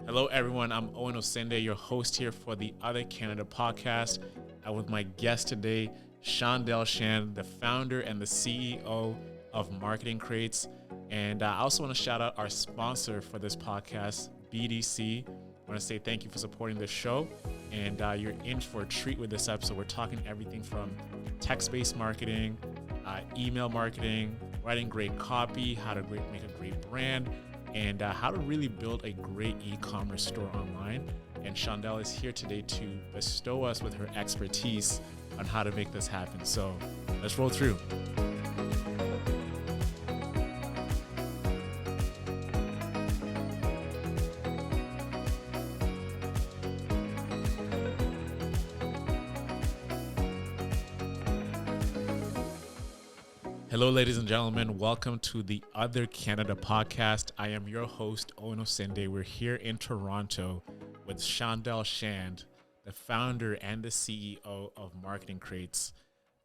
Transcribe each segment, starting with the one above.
Hello, everyone. I'm Owen Osinde, your host here for the Other Canada podcast. I'm with my guest today, Shandel Shand, the founder and the CEO of Marketing Crates. And I also want to shout out our sponsor for this podcast, BDC. I want to say thank you for supporting this show. And you're in for a treat with this episode. We're talking everything from text-based marketing, email marketing, writing great copy, how to make a great brand, and how to really build a great e-commerce store online. And Shandel is here today to bestow us with her expertise on how to make this happen. So let's roll through. Hello, ladies and gentlemen. Welcome to the Other Canada podcast. I am your host, Owen Osinde. We're here in Toronto with Shandel Shand, the founder and the CEO of Marketing Crates.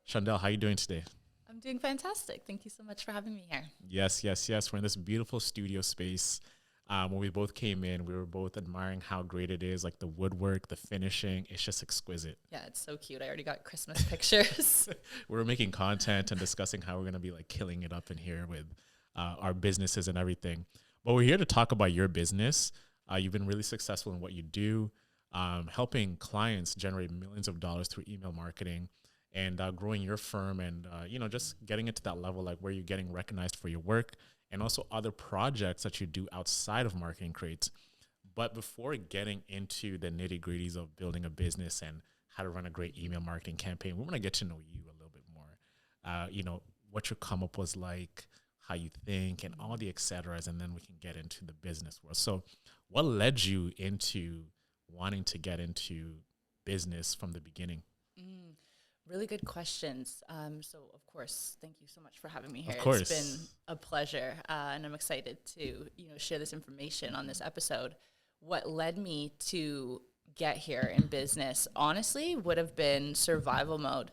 Shandel, how are you doing today? I'm doing fantastic. Thank you so much for having me here. Yes. We're in this beautiful studio space. When we both came in, we were both admiring how great it is, like the woodwork, the finishing. It's just exquisite. Yeah, it's so cute. I already got Christmas pictures. We were making content and discussing how we're going to be like killing it up in here with our businesses and everything. But we're here to talk about your business. You've been really successful in what you do, helping clients generate millions of dollars through email marketing and growing your firm and, just getting it to that level, like where you're getting recognized for your work and also other projects that you do outside of Marketing Crates. But before getting into the nitty-gritties of building a business and how to run a great email marketing campaign, we want to get to know you a little bit more. What your come up was like, how you think, and all the et ceteras, and then we can get into the business world. So what led you into wanting to get into business from the beginning? Really good questions. So, of course, thank you so much for having me here. Of course. It's been a pleasure, and I'm excited to share this information on this episode. What led me to get here in business, honestly, would have been survival mode.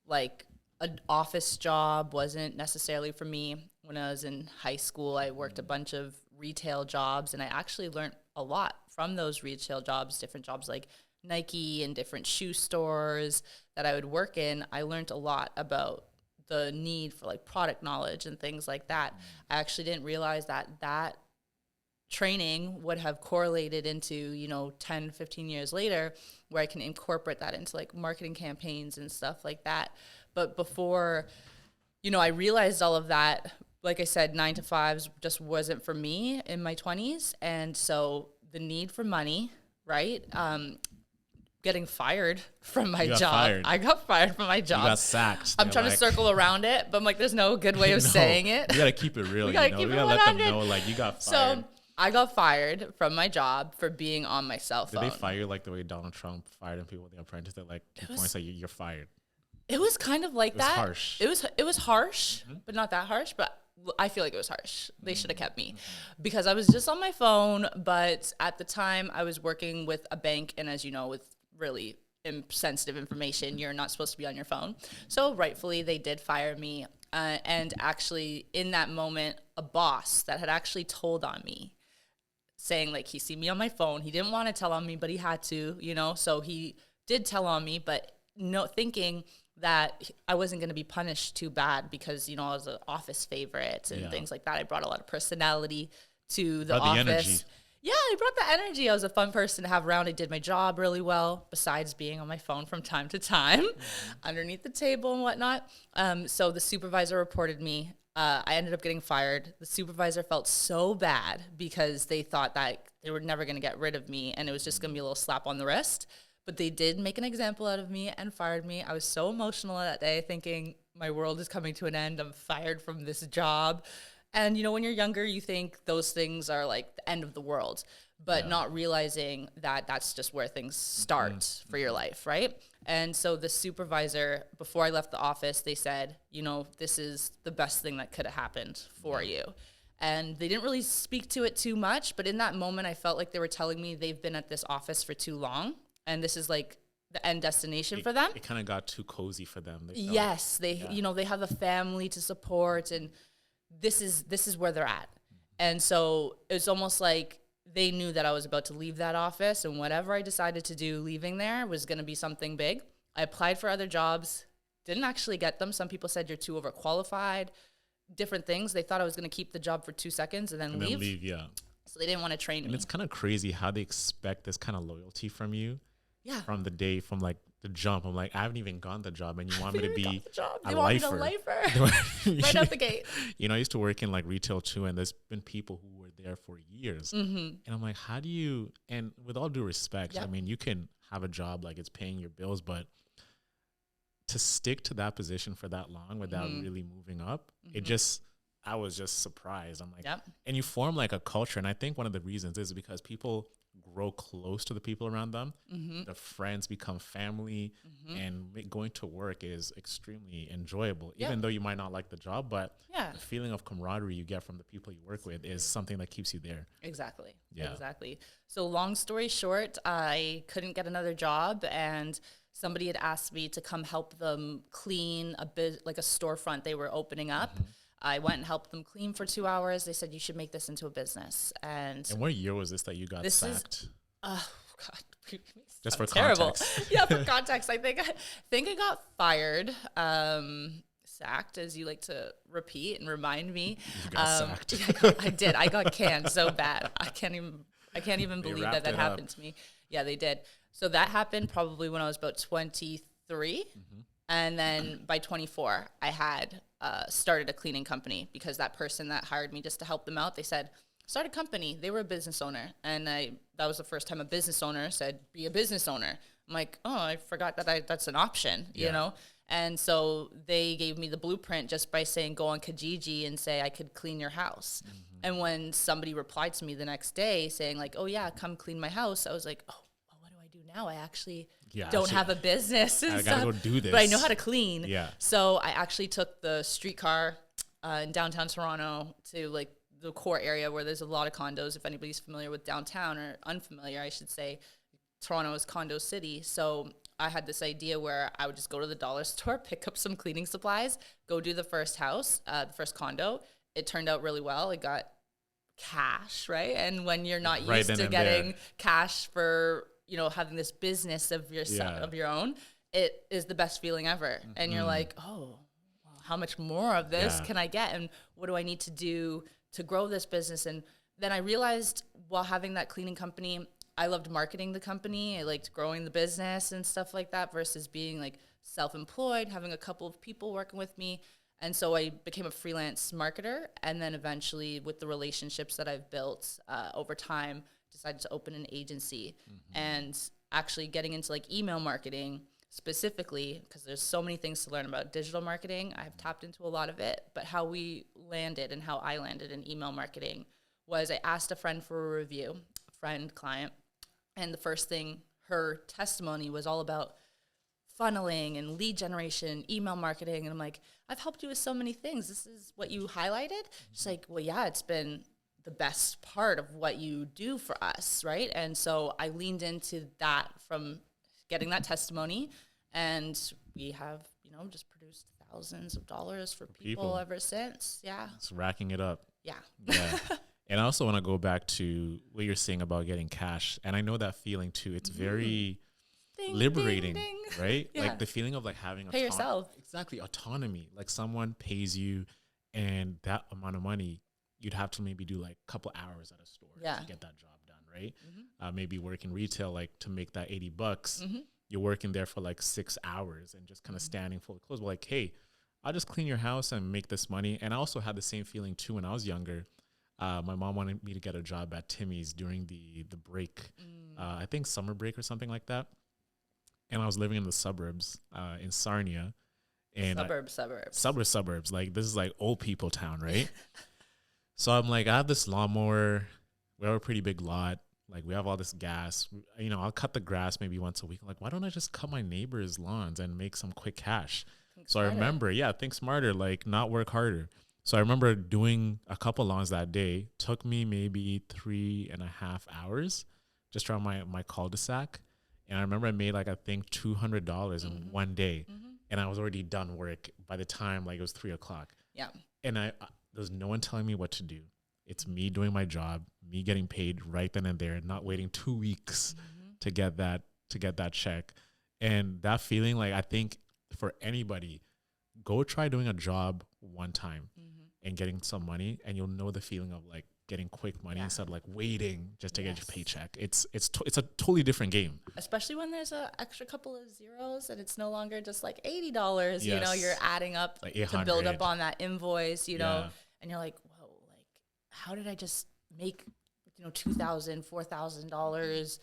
Like, an office job wasn't necessarily for me. When I was in high school, I worked a bunch of retail jobs, and I actually learned a lot from those retail jobs, different jobs like Nike and different shoe stores that I would work in. I learned a lot about the need for like product knowledge and things like that. I actually didn't realize that training would have correlated into, 10, 15 years later, where I can incorporate that into like marketing campaigns and stuff like that. But before, I realized all of that, like I said, 9 to 5s just wasn't for me in my 20s. And so the need for money, right? Getting fired from my job. I got fired from my job. You got sacked. I'm trying to circle around it, but I'm like, there's no good way of saying it. You got to keep it real. We gotta keep it 100. Let them know, like, you got fired. So I got fired from my job for being on my cell phone. Did they fire you like the way Donald Trump fired people with The Apprentice? They're like, points like you're fired. It was kind of like that. Harsh. It was harsh, but not that harsh. But I feel like it was harsh. They should have kept me because I was just on my phone. But at the time, I was working with a bank, and as you know, with really sensitive information, you're not supposed to be on your phone. So rightfully, they did fire me. And actually, in that moment, a boss that had actually told on me, saying like he see me on my phone. He didn't want to tell on me, but he had to, So he did tell on me, but thinking that I wasn't going to be punished too bad because, I was an office favorite and things like that. I brought a lot of personality to the office. Energy. Yeah, I brought the energy. I was a fun person to have around. I did my job really well, besides being on my phone from time to time, underneath the table and whatnot. So the supervisor reported me. I ended up getting fired. The supervisor felt so bad because they thought that they were never going to get rid of me, and it was just going to be a little slap on the wrist. But they did make an example out of me and fired me. I was so emotional that day, thinking my world is coming to an end. I'm fired from this job. And, when you're younger, you think those things are like the end of the world, but not realizing that that's just where things start for your life, right? And so the supervisor, before I left the office, they said, this is the best thing that could have happened for you. And they didn't really speak to it too much, but in that moment, I felt like they were telling me they've been at this office for too long, and this is like the end destination for them. It kind of got too cozy for them. Yes, they have a family to support, and this is where they're at. And so it's almost like they knew that I was about to leave that office, and whatever I decided to do leaving there was going to be something big. I applied for other jobs, didn't actually get them. Some people said you're too overqualified, different things. They thought I was going to keep the job for 2 seconds and then leave. Yeah. So they didn't want to train me. And it's kind of crazy how they expect this kind of loyalty from you. Yeah. From like the jump. I'm like, I haven't even gotten the job and you want me to be a lifer. Right out the gate. You know, I used to work in like retail too, and there's been people who were there for years. And I'm like, how do you, and with all due respect, I mean, you can have a job like it's paying your bills, but to stick to that position for that long without really moving up, I was just surprised. I'm like, and you form like a culture. And I think one of the reasons is because people grow close to the people around them. The friends become family, and going to work is extremely enjoyable, even though you might not like the job, but the feeling of camaraderie you get from the people you work with is something that keeps you there. Exactly. So long story short, I couldn't get another job, and somebody had asked me to come help them clean like a storefront they were opening up. I went and helped them clean for 2 hours. They said, you should make this into a business. And what year was this that you got sacked? Oh, God. Just for terrible. Context. Yeah, for context. I think I got fired, sacked, as you like to repeat and remind me. You got sacked. I did. I got canned so bad. I can't even believe that happened to me. Yeah, they did. So that happened probably when I was about 23. And then by 24, I had started a cleaning company, because that person that hired me just to help them out, they said, start a company. They were a business owner. And that was the first time a business owner said, be a business owner. I'm like, oh, I forgot that's an option, you know? And so they gave me the blueprint just by saying, go on Kijiji and say I could clean your house. And when somebody replied to me the next day saying like, oh yeah, come clean my house, I was like, oh, what do I do now? I actually don't have a business and I stuff, gotta go do this, but I know how to clean. Yeah. So I actually took the streetcar in downtown Toronto to like the core area where there's a lot of condos. If anybody's familiar with downtown, or unfamiliar, I should say, Toronto is condo city. So I had this idea where I would just go to the dollar store, pick up some cleaning supplies, go do the first house, the first condo. It turned out really well. It got cash, right? And when you're not used to getting cash for, you know, having this business of your own, it is the best feeling ever. And you're like, oh, well, how much more of this can I get? And what do I need to do to grow this business? And then I realized while having that cleaning company, I loved marketing the company. I liked growing the business and stuff like that versus being like self-employed, having a couple of people working with me. And so I became a freelance marketer. And then eventually, with the relationships that I've built over time, decided to open an agency. And actually getting into like email marketing specifically, because there's so many things to learn about digital marketing. I've tapped into a lot of it, but how we landed and how I landed in email marketing was I asked a friend for a review, client, and the first thing, her testimony was all about funneling and lead generation, email marketing. And I'm like, I've helped you with so many things. This is what you highlighted? She's like, well, yeah, it's been the best part of what you do for us, right? And so I leaned into that from getting that testimony, and we have, you know, just produced thousands of dollars for people ever since. Yeah. It's racking it up. Yeah. And I also want to go back to what you're saying about getting cash. And I know that feeling too. It's very liberating, ding, ding. Right? Yeah. Like the feeling of like having pay yourself. Exactly. Autonomy. Like someone pays you, and that amount of money, you'd have to maybe do like a couple hours at a store to get that job done, right? Maybe work in retail, like to make that $80, you're working there for like 6 hours and just kind of standing fully closed. But like, hey, I'll just clean your house and make this money. And I also had the same feeling too when I was younger. My mom wanted me to get a job at Timmy's during the break, I think summer break or something like that. And I was living in the suburbs in Sarnia. And suburbs. Like this is like old people town, right? So I'm like, I have this lawnmower. We have a pretty big lot. Like we have all this gas. You know, I'll cut the grass maybe once a week. I'm like, why don't I just cut my neighbor's lawns and make some quick cash? I remember, think smarter, like not work harder. So I remember doing a couple lawns that day. Took me maybe 3.5 hours just around my cul-de-sac. And I remember I made like, I think $200 in one day. And I was already done work by the time like it was 3:00. Yeah. And there was no one telling me what to do. It's me doing my job, me getting paid right then and there, not waiting 2 weeks to get that check. And that feeling, like, I think for anybody, go try doing a job one time and getting some money, and you'll know the feeling of like getting quick money instead of like waiting just to get your paycheck. It's a totally different game. Especially when there's an extra couple of zeros and it's no longer just like $80, you know, you're adding up like to build up on that invoice, you know, and you're like, whoa, like, how did I just make, you know, $2,000, $4,000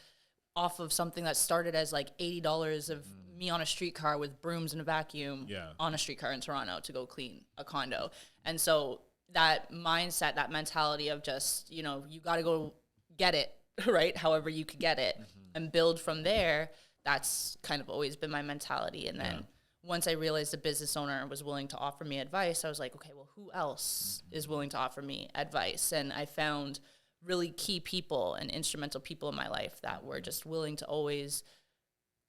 off of something that started as like $80 of me on a streetcar with brooms and a vacuum on a streetcar in Toronto to go clean a condo. And so that mindset, that mentality of just, you know, you got to go get it, right? However you could get it and build from there. That's kind of always been my mentality. And then once I realized a business owner was willing to offer me advice, I was like, okay, well, who else is willing to offer me advice? And I found really key people and instrumental people in my life that were just willing to always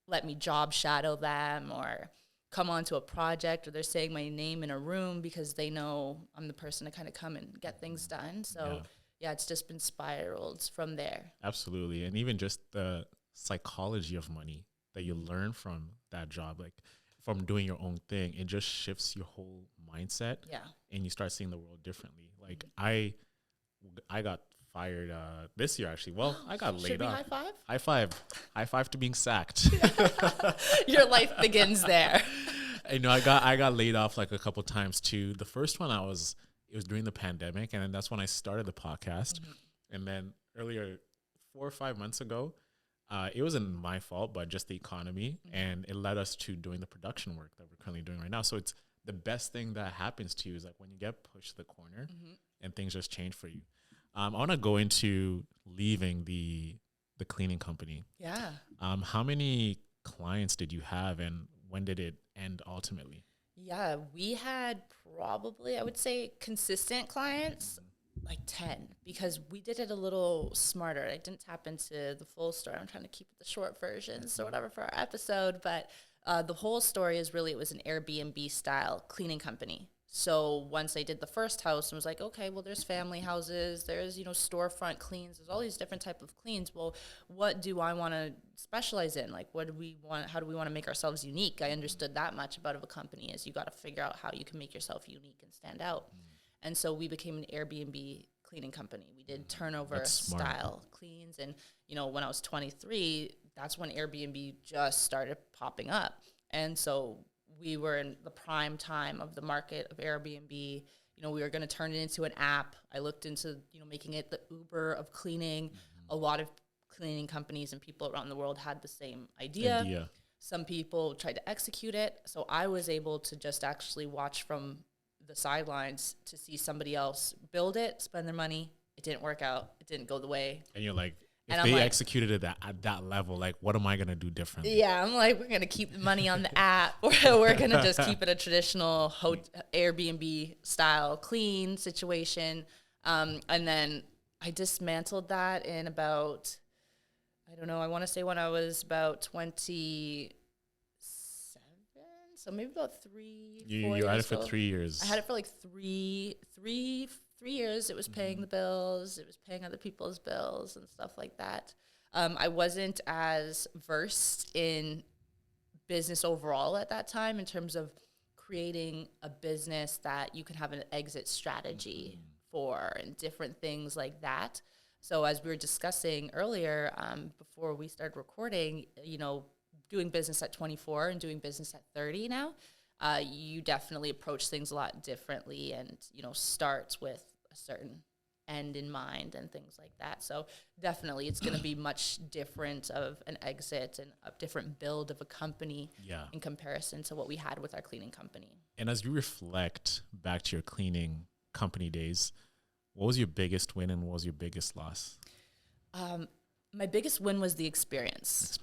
let me job shadow them or come onto a project, or they're saying my name in a room because they know I'm the person to kind of come and get things done. So it's just been spiraled from there. Absolutely. And even just the psychology of money that you learn from that job, like from doing your own thing, it just shifts your whole mindset. And you start seeing the world differently. Like I got fired this year, actually. Well, I got laid off. High five to being sacked. Your life begins there. You know, I got laid off like a couple times too. The first one it was during the pandemic, and then that's when I started the podcast. And then earlier, 4 or 5 months ago, it wasn't my fault, but just the economy, and it led us to doing the production work that we're currently doing right now. So it's the best thing that happens to you is like when you get pushed to the corner and things just change for you. I want to go into leaving the cleaning company. How many clients did you have, and when did it end ultimately? We had probably, I would say, consistent clients, like 10, because we did it a little smarter. I didn't tap into the full story. I'm trying to keep it the short versions or whatever for our episode, but the whole story is really, it was an Airbnb style cleaning company. So once I did the first house and was like, okay, well, there's family houses, there's, you know, storefront cleans, there's all these different type of cleans. Well, what do I want to specialize in? Like, what do we want? How do we want to make ourselves unique? I understood that much about a company is you got to figure out how you can make yourself unique and stand out. And so we became an Airbnb cleaning company. We did turnover style cleans. And, you know, when I was 23, that's when Airbnb just started popping up. And so we were in the prime time of the market of Airbnb. You know, we were going to turn it into an app. I looked into, you know, making it the Uber of cleaning. A lot of cleaning companies and people around the world had the same idea. Some people tried to execute it. So I was able to just actually watch from the sidelines to see somebody else build it, spend their money. It didn't work out. It didn't go the way. And you're like, if they executed it at that level, like, what am I going to do differently? Yeah, I'm like, we're going to keep the money on the app. We're going to just keep it a traditional Airbnb style clean situation. And then I dismantled that in about, I don't know, I want to say when I was about 27. So maybe about 3 years. You had it for 3 years. I had it for like three years. It was paying the bills. It was paying other people's bills and stuff like that. I wasn't as versed in business overall at that time in terms of creating a business that you can have an exit strategy for and different things like that. So as we were discussing earlier, before we started recording, you know, doing business at 24 and doing business at 30 now, you definitely approach things a lot differently and, you know, starts with a certain end in mind and things like that. So definitely it's going to be much different of an exit and a different build of a company in comparison to what we had with our cleaning company. And as you reflect back to your cleaning company days, what was your biggest win and what was your biggest loss? My biggest win was the experience.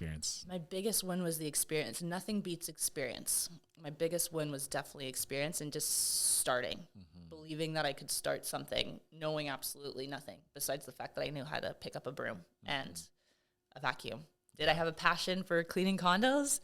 My biggest win was the experience. Nothing beats experience. My biggest win was definitely experience and just starting, believing that I could start something, knowing absolutely nothing besides the fact that I knew how to pick up a broom and a vacuum. Did I have a passion for cleaning condos?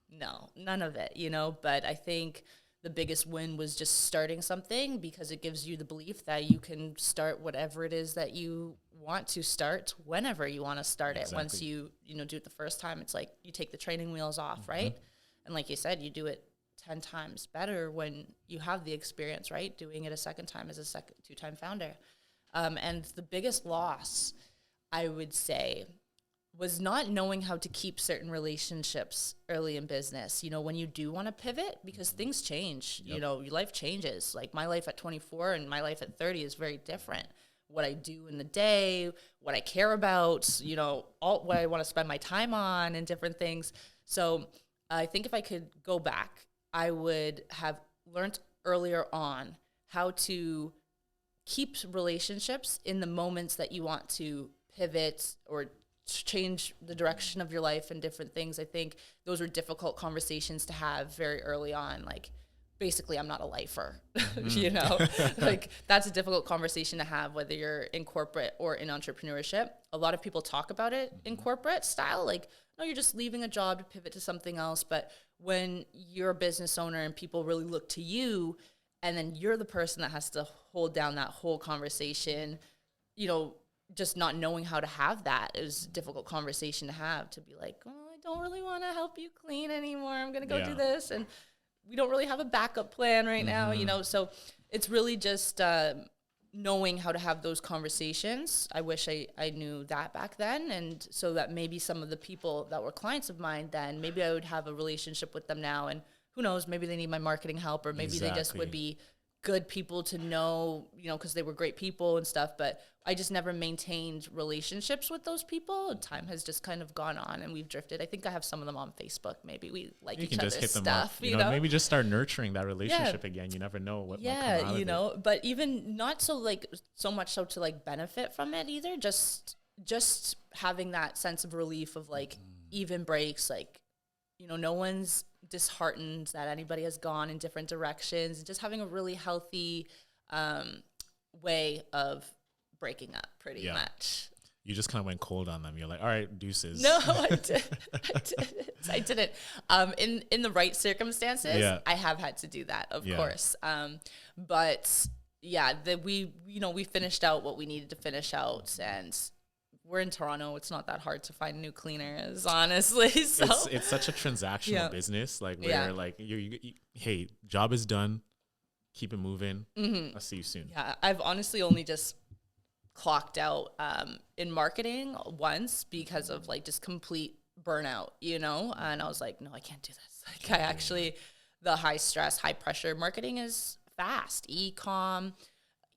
No, none of it, you know, but I think the biggest win was just starting something, because it gives you the belief that you can start whatever it is that you want to start whenever you want to start it. Once you do it the first time, it's like you take the training wheels off, right? And like you said, you do it 10 times better when you have the experience, right? Doing it a second time as a two-time founder. And the biggest loss, I would say, was not knowing how to keep certain relationships early in business. When you do want to pivot, because things change, your life changes. Like my life at 24 and my life at 30 is very different. What I do in the day, what I care about, all what I want to spend my time on and different things. So I think if I could go back, I would have learned earlier on how to keep relationships in the moments that you want to pivot or change the direction of your life and different things. I think those were difficult conversations to have very early on. Like, basically, I'm not a lifer, like that's a difficult conversation to have, whether you're in corporate or in entrepreneurship. A lot of people talk about it in corporate style, like, no, you're just leaving a job to pivot to something else. But when you're a business owner and people really look to you, and then you're the person that has to hold down that whole conversation, just not knowing how to have that is a difficult conversation to have, to be like, oh, I don't really want to help you clean anymore. I'm going to go do this. And we don't really have a backup plan right now, So it's really just knowing how to have those conversations. I wish I knew that back then. And so that maybe some of the people that were clients of mine then, maybe I would have a relationship with them now. And who knows, maybe they need my marketing help, or maybe they just would be good people to know, because they were great people and stuff. But I just never maintained relationships with those people. Time has just kind of gone on and we've drifted. I think I have some of them on Facebook. Maybe we like each other's stuff. Maybe just start nurturing that relationship again. You never know what might come out of it. But even not so much so to like benefit from it either. Just having that sense of relief of like even breaks, like, no one's disheartened that anybody has gone in different directions, and just having a really healthy way of breaking up pretty much. You just kind of went cold on them. You're like, all right, deuces. No, I didn't. In the right circumstances, I have had to do that, of course. But yeah, we finished out what we needed to finish out, and we're in Toronto. It's not that hard to find new cleaners, honestly. So it's such a transactional business, like where like you, hey, job is done, keep it moving. I'll see you soon. Yeah, I've honestly only just clocked out in marketing once because of like just complete burnout, and I was like, no, I can't do this. Like I actually, the high stress, high pressure marketing is fast, e-com,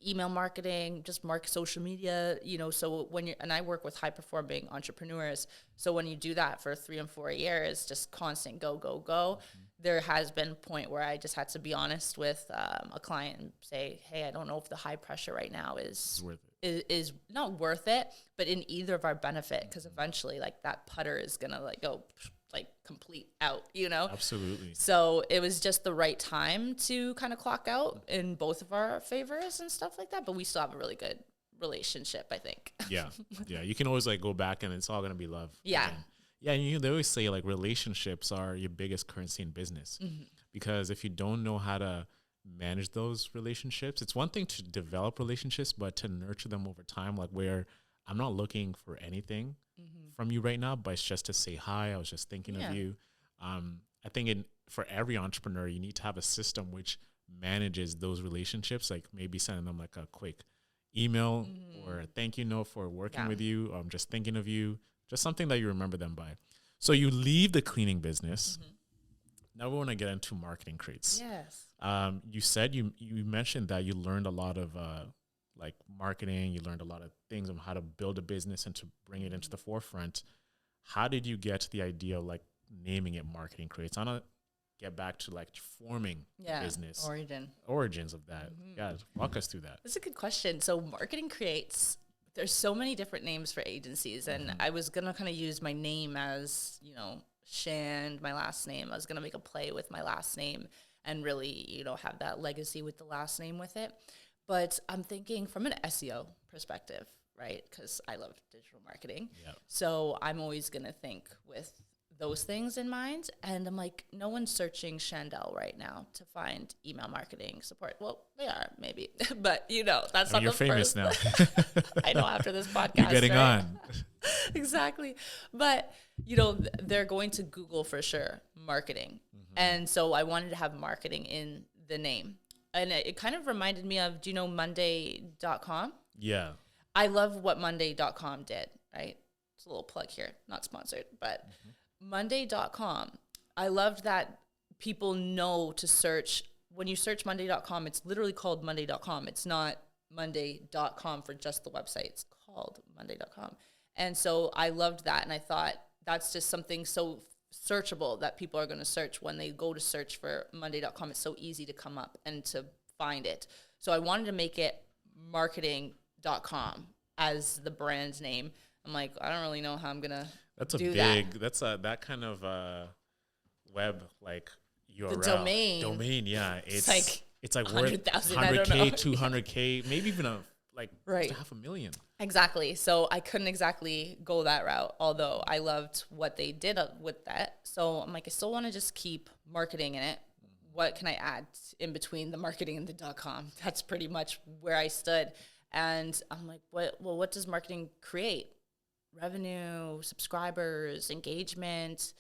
email marketing, just social media, so and I work with high performing entrepreneurs. So when you do that for 3 and 4 years, just constant go, there has been a point where I just had to be honest with a client and say, hey, I don't know if the high pressure right now is not worth it, but in either of our benefit, because eventually like that putter is going to like go like complete out, Absolutely. So it was just the right time to kind of clock out in both of our favors and stuff like that. But we still have a really good relationship, I think. Yeah. You can always like go back and it's all going to be love. Yeah. Again. Yeah. And they always say like relationships are your biggest currency in business, because if you don't know how to manage those relationships, it's one thing to develop relationships, but to nurture them over time, like where I'm not looking for anything from you right now, but it's just to say hi. I was just thinking of you. I think for every entrepreneur, you need to have a system which manages those relationships, like maybe sending them like a quick email or a thank you note for working with you. I'm just thinking of you, just something that you remember them by. So you leave the cleaning business. Now we want to get into marketing crates. Yes. You said you mentioned that you learned a lot of like marketing. You learned a lot of things on how to build a business and to bring it into the forefront. How did you get to the idea of like naming it marketing crates? I want to get back to like forming business origins of that. Yeah, walk us through that. That's a good question. So marketing crates, there's so many different names for agencies, and I was gonna kind of use my name as Shand, my last name. I was gonna make a play with my last name and really have that legacy with the last name with it. But I'm thinking from an SEO perspective, right? Because I love digital marketing. Yep. So I'm always going to think with those things in mind. And I'm like, no one's searching Shandel right now to find email marketing support. Well, they are maybe, but that's not you're the famous first. now. I know, after this podcast, You're getting right? on. Exactly. But, they're going to Google for sure, marketing. And so I wanted to have marketing in the name. And it kind of reminded me of, do you know Monday.com? Yeah. I love what Monday.com did, right? It's a little plug here, not sponsored, but Monday.com, I loved that people know to search. When you search Monday.com, it's literally called Monday.com. It's not Monday.com for just the website. It's called Monday.com. And so I loved that. And I thought that's just something so searchable that people are going to search when they go to search for Monday.com. It's so easy to come up and to find it. So I wanted to make it marketing.com as the brand name. I'm like, I don't really know how I'm going to do that. That's that kind of web, like URL. The domain. Yeah. It's like 100,000, 100K, 200K, maybe even right. 500,000. Exactly. So I couldn't exactly go that route, although I loved what they did with that. So I'm like, I still want to just keep marketing in it. What can I add in between the marketing and the .com? That's pretty much where I stood. And I'm like, what does marketing create? Revenue, subscribers, engagement,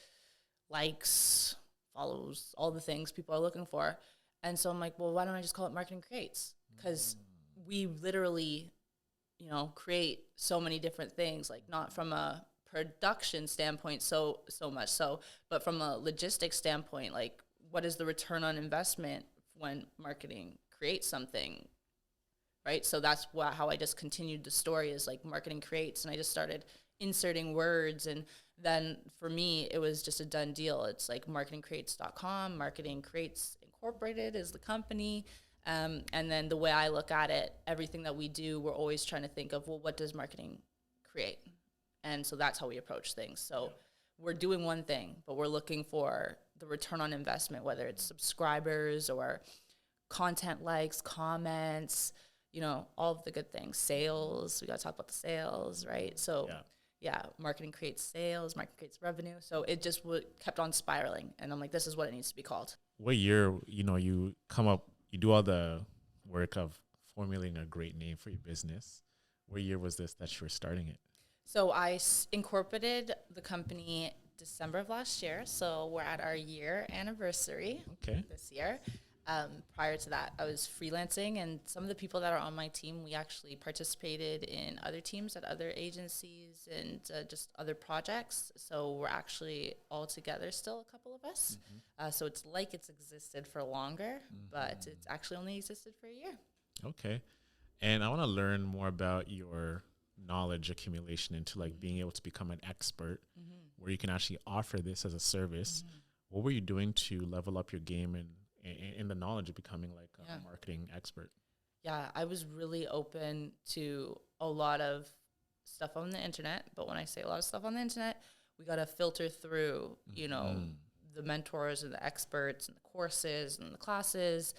likes, follows, all the things people are looking for. And so I'm like, well, why don't I just call it Marketing Creates? Because we literally, create so many different things, like not from a production standpoint so much so, but from a logistics standpoint, like what is the return on investment when marketing creates something, right? So that's how I just continued the story, is like Marketing Creates, and I just started inserting words, and then for me it was just a done deal. It's like marketingcreates.com. Marketing Creates Incorporated is the company. And then the way I look at it, everything that we do, we're always trying to think of, well, what does marketing create? And so that's how we approach things. So we're doing one thing, but we're looking for the return on investment, whether it's subscribers or content likes, comments, all of the good things, sales. We got to talk about the sales, right? So marketing creates sales, marketing creates revenue. So it just kept on spiraling. And I'm like, this is what it needs to be called. What year, you do all the work of formulating a great name for your business. What year was this that you were starting it? So I incorporated the company December of last year. So we're at our year anniversary this year. Prior to that, I was freelancing, and some of the people that are on my team, we actually participated in other teams at other agencies and just other projects. So we're actually all together still, a couple of us. So it's like it's existed for longer, but it's actually only existed for a year. Okay. And I want to learn more about your knowledge accumulation into like being able to become an expert where you can actually offer this as a service. What were you doing to level up your game and in the knowledge of becoming like a marketing expert? Yeah, I was really open to a lot of stuff on the internet. But when I say a lot of stuff on the internet, we got to filter through, the mentors and the experts and the courses and the classes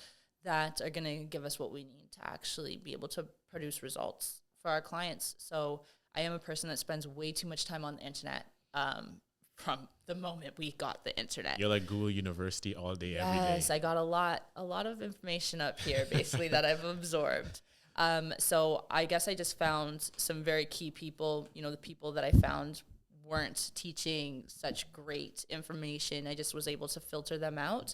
that are going to give us what we need to actually be able to produce results for our clients. So I am a person that spends way too much time on the internet from the moment we got the internet. You're like Google University all day, every day. Yes, I got a lot of information up here, basically, that I've absorbed. So I guess I just found some very key people. The people that I found weren't teaching such great information. I just was able to filter them out.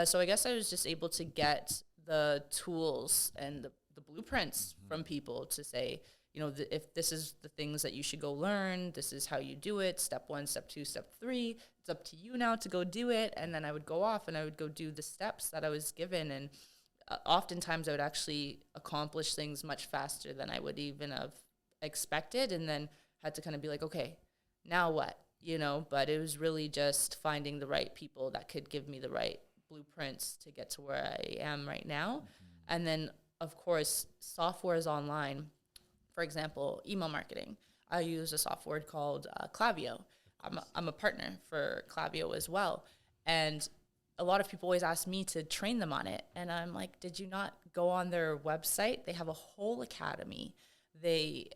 So I guess I was just able to get the tools and the blueprints from people to say, if this is the things that you should go learn, this is how you do it, step 1, step 2, step 3, it's up to you now to go do it. And then I would go off and I would go do the steps that I was given. And oftentimes I would actually accomplish things much faster than I would even have expected, and then had to kind of be like, okay, now what? But it was really just finding the right people that could give me the right blueprints to get to where I am right now. And then, of course, software is online. For example, email marketing. I use a software called Klaviyo. I'm a partner for Klaviyo as well. And a lot of people always ask me to train them on it. And I'm like, did you not go on their website? They have a whole academy. They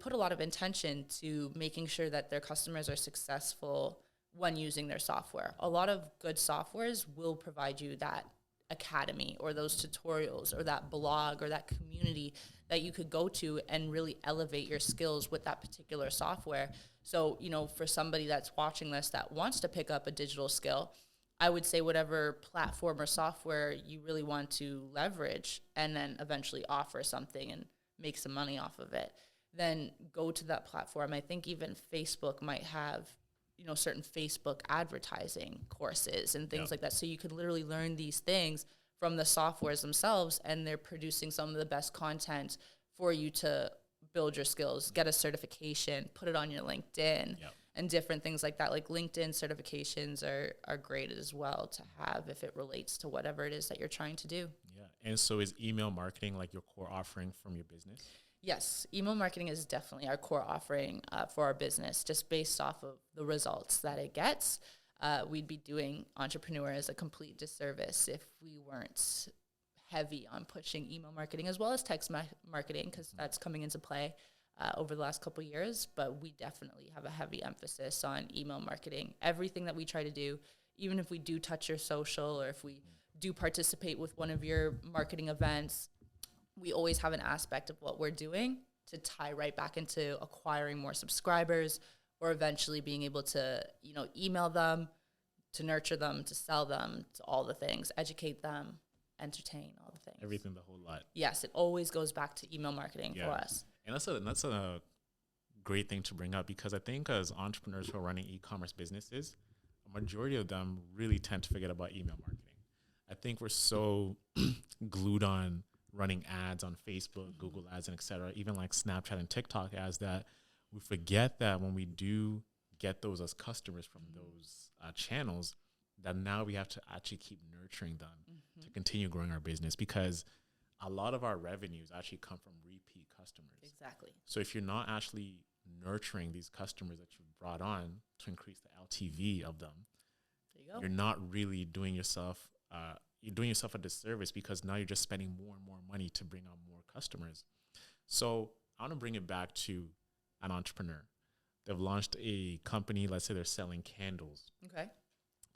put a lot of intention to making sure that their customers are successful when using their software. A lot of good softwares will provide you that academy or those tutorials or that blog or that community that you could go to and really elevate your skills with that particular software. So, you know, for somebody that's watching this that wants to pick up a digital skill, I would say whatever platform or software you really want to leverage and then eventually offer something and make some money off of it, then go to that platform. I think even Facebook might have, you know, certain Facebook advertising courses and things like that. So you could literally learn these things from the softwares themselves, and they're producing some of the best content for you to build your skills, get a certification, put it on your LinkedIn, and different things like that. Like LinkedIn certifications are great as well to have if it relates to whatever it is that you're trying to do. Yeah. And so is email marketing like your core offering from your business? Yes, email marketing is definitely our core offering for our business, just based off of the results that it gets. We'd be doing entrepreneurs a complete disservice if we weren't heavy on pushing email marketing as well as text marketing, because that's coming into play over the last couple of years. But we definitely have a heavy emphasis on email marketing. Everything that we try to do, even if we do touch your social or if we do participate with one of your marketing events, we always have an aspect of what we're doing to tie right back into acquiring more subscribers or eventually being able to, you know, email them, to nurture them, to sell them, to all the things, educate them, entertain, all the things. Everything, the whole lot. Yes, it always goes back to email marketing for us. And that's a great thing to bring up, because I think as entrepreneurs who are running e-commerce businesses, a majority of them really tend to forget about email marketing. I think we're so glued on running ads on Facebook, Google ads, and et cetera, even like Snapchat and TikTok ads, that we forget that when we do get those as customers from those channels, that now we have to actually keep nurturing them to continue growing our business, because a lot of our revenues actually come from repeat customers. Exactly. So if you're not actually nurturing these customers that you've brought on to increase the LTV of them, there you go. You're not really doing yourself a disservice, because now you're just spending more and more money to bring on more customers. So I want to bring it back to an entrepreneur. They've launched a company. Let's say they're selling candles. Okay.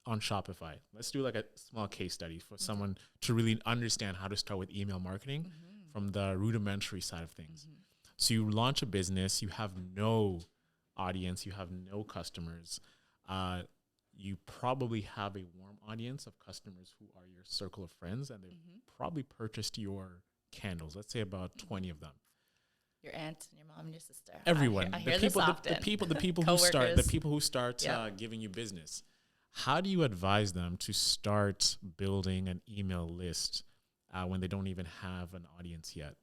On Shopify. Let's do like a small case study for someone to really understand how to start with email marketing from the rudimentary side of things. So you launch a business, you have no audience, you have no customers. You probably have a warm audience of customers who are your circle of friends, and they've probably purchased your candles. Let's say about 20 of them. Your aunt and your mom and your sister. Everyone. I hear this often. The people who start giving you business. How do you advise them to start building an email list when they don't even have an audience yet?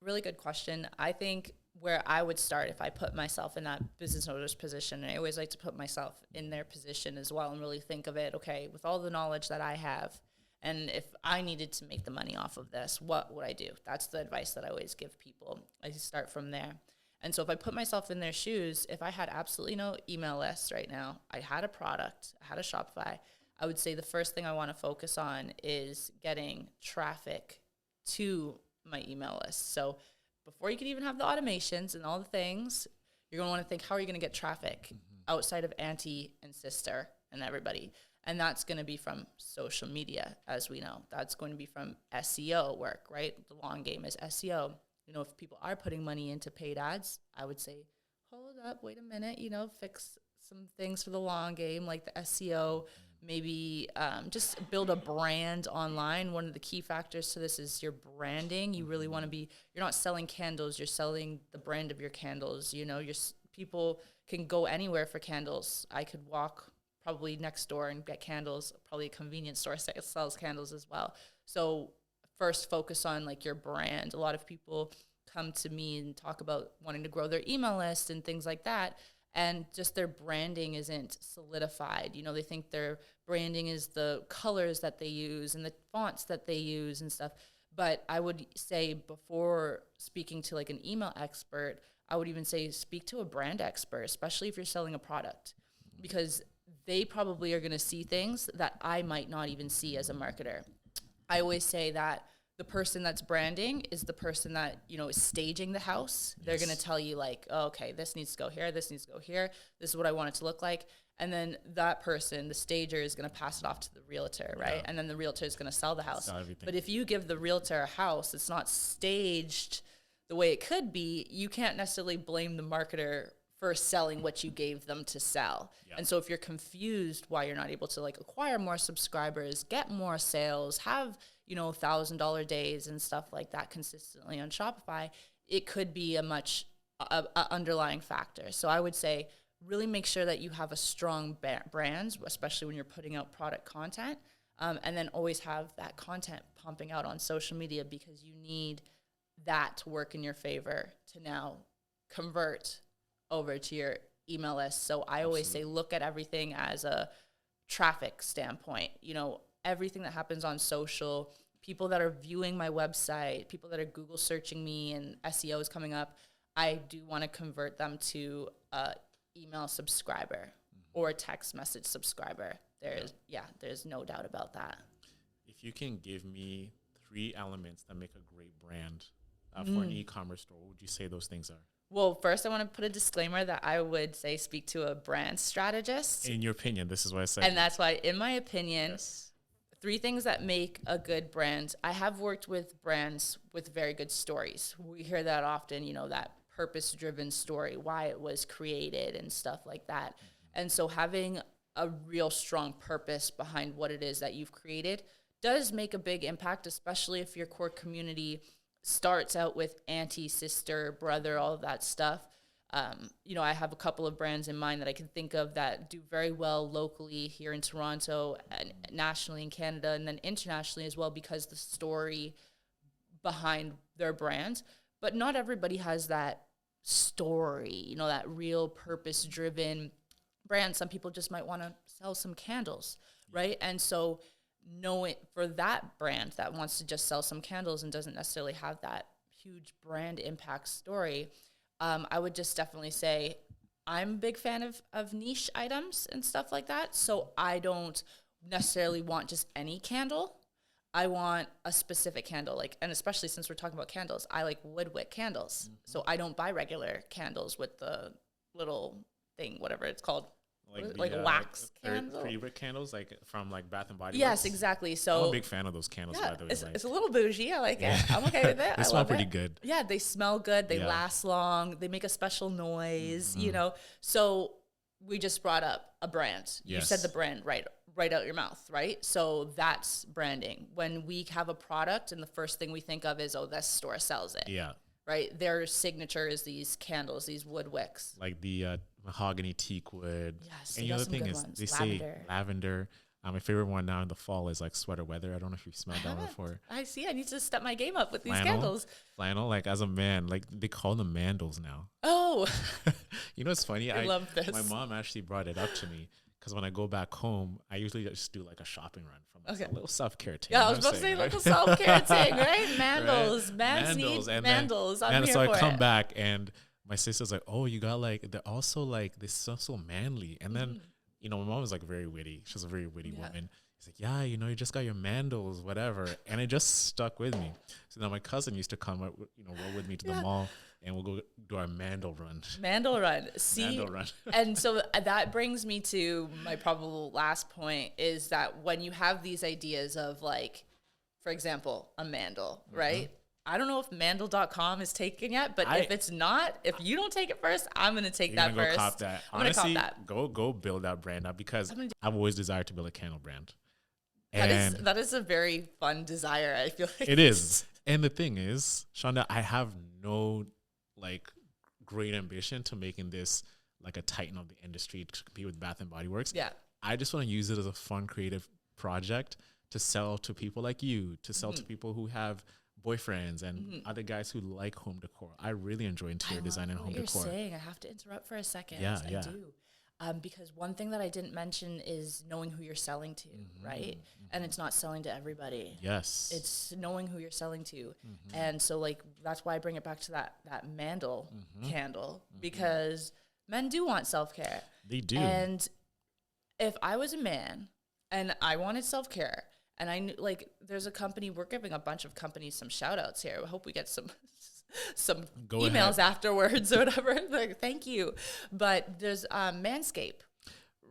Really good question. I think where I would start if I put myself in that business owner's position, and I always like to put myself in their position as well and really think of it, okay, with all the knowledge that I have, and if I needed to make the money off of this, what would I do? That's the advice that I always give people. I start from there. And so if I put myself in their shoes, if I had absolutely no email lists right now, I had a product, I had a Shopify, I would say the first thing I want to focus on is getting traffic to my email list. So before you can even have the automations and all the things, you're going to want to think, how are you going to get traffic outside of auntie and sister and everybody? And that's going to be from social media, as we know. That's going to be from SEO work, right? The long game is SEO. You know, if people are putting money into paid ads, I would say, hold up, wait a minute, you know, fix some things for the long game, like the SEO, maybe just build a brand online. One of the key factors to this is your branding. You really want to be, you're not selling candles, you're selling the brand of your candles. You know, people can go anywhere for candles. I could walk probably next door and get candles, probably a convenience store sells candles as well. So first focus on like your brand. A lot of people come to me and talk about wanting to grow their email list and things like that, and just their branding isn't solidified. You know, they think their branding is the colors that they use and the fonts that they use and stuff. But I would say before speaking to like an email expert, I would even say speak to a brand expert, especially if you're selling a product, because they probably are going to see things that I might not even see as a marketer. I always say that the person that's branding is the person that, you know, is staging the house. They're going to tell you like, oh, okay, this needs to go here. This needs to go here. This is what I want it to look like. And then that person, the stager, is going to pass it off to the realtor, right? Yeah. And then the realtor is going to sell the house. But if you give the realtor a house that's not staged the way it could be, you can't necessarily blame the marketer for selling what you gave them to sell. Yeah. And so if you're confused why you're not able to like acquire more subscribers, get more sales, have, you know, $1,000 days and stuff like that consistently on Shopify, it could be a much underlying factor. So I would say really make sure that you have a strong brand, especially when you're putting out product content, and then always have that content pumping out on social media, because you need that to work in your favor to now convert over to your email list. So I always say look at everything as a traffic standpoint. You know, everything that happens on social, people that are viewing my website, people that are Google searching me and SEO is coming up, I do want to convert them to a email subscriber or a text message subscriber. There's no doubt about that. If you can give me 3 elements that make a great brand for an e-commerce store, what would you say those things are? Well, first I want to put a disclaimer that I would say speak to a brand strategist. In your opinion, this is what I said. And that's why, in my opinion, 3 things that make a good brand. I have worked with brands with very good stories. We hear that often, you know, that purpose-driven story, why it was created and stuff like that. And so having a real strong purpose behind what it is that you've created does make a big impact, especially if your core community starts out with auntie, sister, brother, all of that stuff. You know, I have a couple of brands in mind that I can think of that do very well locally here in Toronto and nationally in Canada, and then internationally as well, because the story behind their brand. But not everybody has that story, you know, that real purpose-driven brand. Some people just might want to sell some candles, right? And so knowing for that brand that wants to just sell some candles and doesn't necessarily have that huge brand impact story, I would just definitely say I'm a big fan of niche items and stuff like that. So I don't necessarily want just any candle. I want a specific candle, like, and especially since we're talking about candles, I like wood wick candles. Mm-hmm. So I don't buy regular candles with the little thing, whatever it's called. Like wax candle, pre-wick candles, like from like Bath and Body Works. Yes, exactly. So I'm a big fan of those candles. Yeah, by the way, it's a little bougie. I like it. I'm okay with it. They smell pretty good. Yeah, they smell good. They last long. They make a special noise. You know. So we just brought up a brand. You said the brand right out your mouth, right? So that's branding. When we have a product, and the first thing we think of is, oh, this store sells it. Yeah. Right. Their signature is these candles, these wood wicks, like the mahogany teak wood. Yes, and the other thing is they say lavender. My favorite one now in the fall is like sweater weather. I don't know if you've smelled that before. I see. I need to step my game up with these candles. Flannel, like as a man, like they call them mandals now. Oh, you know, it's funny. I love this. My mom actually brought it up to me. Because when I go back home, I usually just do like a shopping run from like a little self-care thing. Yeah, I was about to say like a self-care thing, right? Mandals. Right? Mandals. Mandals. I'm here so for I come back and my sister's like, oh, you got like, they're also like, they're so manly. And then, you know, my mom was like very witty. She's a very witty woman. He's like, yeah, you know, you just got your mandals, whatever. And it just stuck with me. So now my cousin used to come, you know, roll with me to the mall. And we'll go do our mandal run. Mandal run. See, mandal run. And so that brings me to my probable last point is that when you have these ideas of like, for example, a mandal, right? I don't know if mandal.com is taken yet, but if it's not, if you don't take it first, I'm going to take that first. Cop that. Honestly, go build that brand up because I've always desired to build a candle brand. And that is a very fun desire, I feel like. It is. And the thing is, Shanda, I have no like great ambition to making this like a titan of the industry to compete with Bath and Body Works. Yeah. I just want to use it as a fun, creative project to sell to people like you, to sell to people who have boyfriends and other guys who like home decor. I really enjoy interior design and home decor. You're saying, I have to interrupt for a second. I do. Because one thing that I didn't mention is knowing who you're selling to, right? And it's not selling to everybody. Yes. It's knowing who you're selling to. And so, like, that's why I bring it back to that mandal candle, because men do want self-care. They do. And if I was a man and I wanted self-care And I knew, like, there's a company, we're giving a bunch of companies some shout outs here. I hope we get some emails afterwards or whatever. Like, thank you. But there's Manscaped,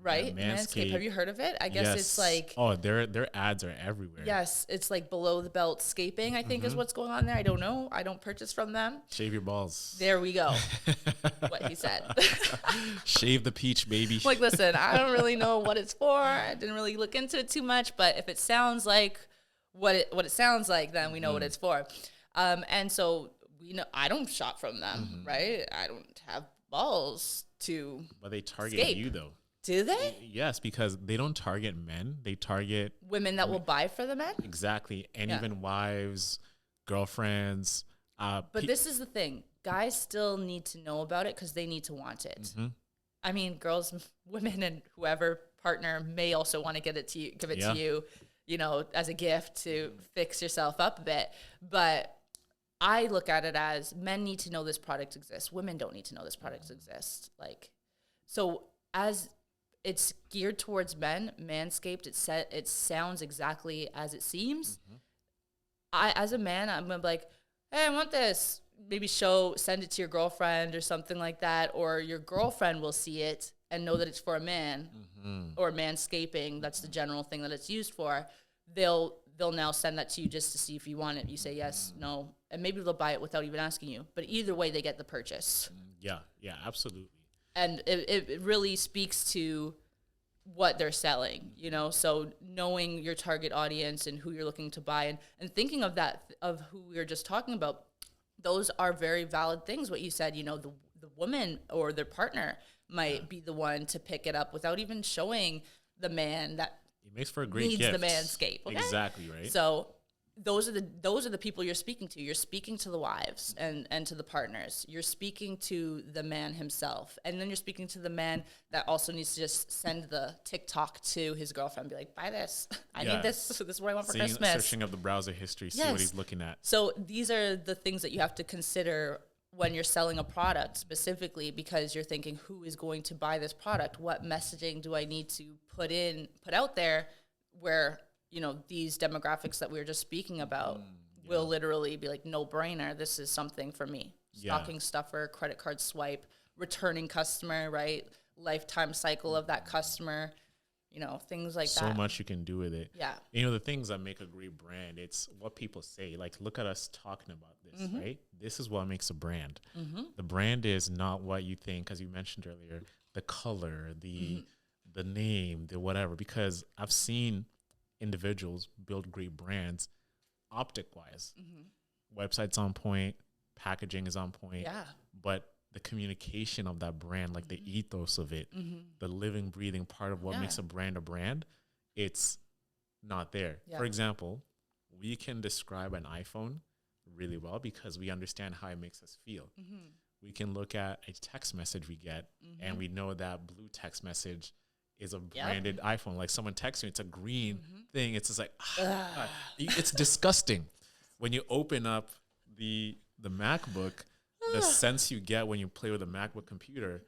right? Yeah, Manscaped. Have you heard of it? I guess it's like, their ads are everywhere. yes, it's like below the belt scaping, I think is what's going on there. I don't know. I don't purchase from them. Shave your balls. There we go. What he said. Shave the peach, baby. Like, listen, I don't really know what it's for. I didn't really look into it too much, but if it sounds like what it sounds like, then we know what it's for. And so we know I don't shop from them, right? I don't have balls to But they target scape. you, though. Do they? Yes, because they don't target men. They target Women that will buy for the men? exactly, and Yeah. even wives, girlfriends. But this is the thing. Guys still need to know about it because they need to want it. I mean, girls, women, and whoever partner may also want to give it to you, you know, as a gift to fix yourself up a bit. But I look at it as men need to know this product exists. Women don't need to know this product exists. Like, so as it's geared towards men, Manscaped, it sounds exactly as it seems. As a man, I'm gonna be like, hey, I want this. Maybe send it to your girlfriend or something like that, or your girlfriend will see it and know that it's for a man, or manscaping. That's the general thing that it's used for. They'll now send that to you just to see if you want it. You say yes, no, and maybe they'll buy it without even asking you. But either way, they get the purchase. Yeah, absolutely. And it really speaks to what they're selling, you know? So knowing your target audience and who you're looking to buy and thinking of that, of who we were just talking about, those are very valid things. What you said, you know, the woman or their partner might be the one to pick it up without even showing the man that it makes for a great needs gift. the manscape. Okay? Exactly, right? So those are the people you're speaking to. You're speaking to the wives and to the partners. You're speaking to the man himself. And then you're speaking to the man that also needs to just send the TikTok to his girlfriend, be like, buy this. I need this. This is what I want for Christmas. Searching up the browser history, see what he's looking at. So these are the things that you have to consider when you're selling a product specifically, because you're thinking, who is going to buy this product? What messaging do I need to put out there where, you know, these demographics that we were just speaking about will literally be like, no brainer. This is something for me. Stocking stuffer, credit card swipe, returning customer, right? Lifetime cycle of that customer, you know, things like that. So much you can do with it. Yeah. You know, the things that make a great brand, it's what people say. Like, look at us talking about this, right? This is what makes a brand. The brand is not what you think, as you mentioned earlier, the color, the name, the whatever, because I've seen individuals build great brands optic wise. Website's on point, packaging is on point, but the communication of that brand, like the ethos of it, the living, breathing part of what makes a brand, it's not there. For example, we can describe an iPhone really well because we understand how it makes us feel. We can look at a text message we get and we know that blue text message is a branded iPhone. Like, someone texts you, it's a green thing. It's just like, it's disgusting. When you open up the MacBook, the sense you get when you play with a MacBook computer,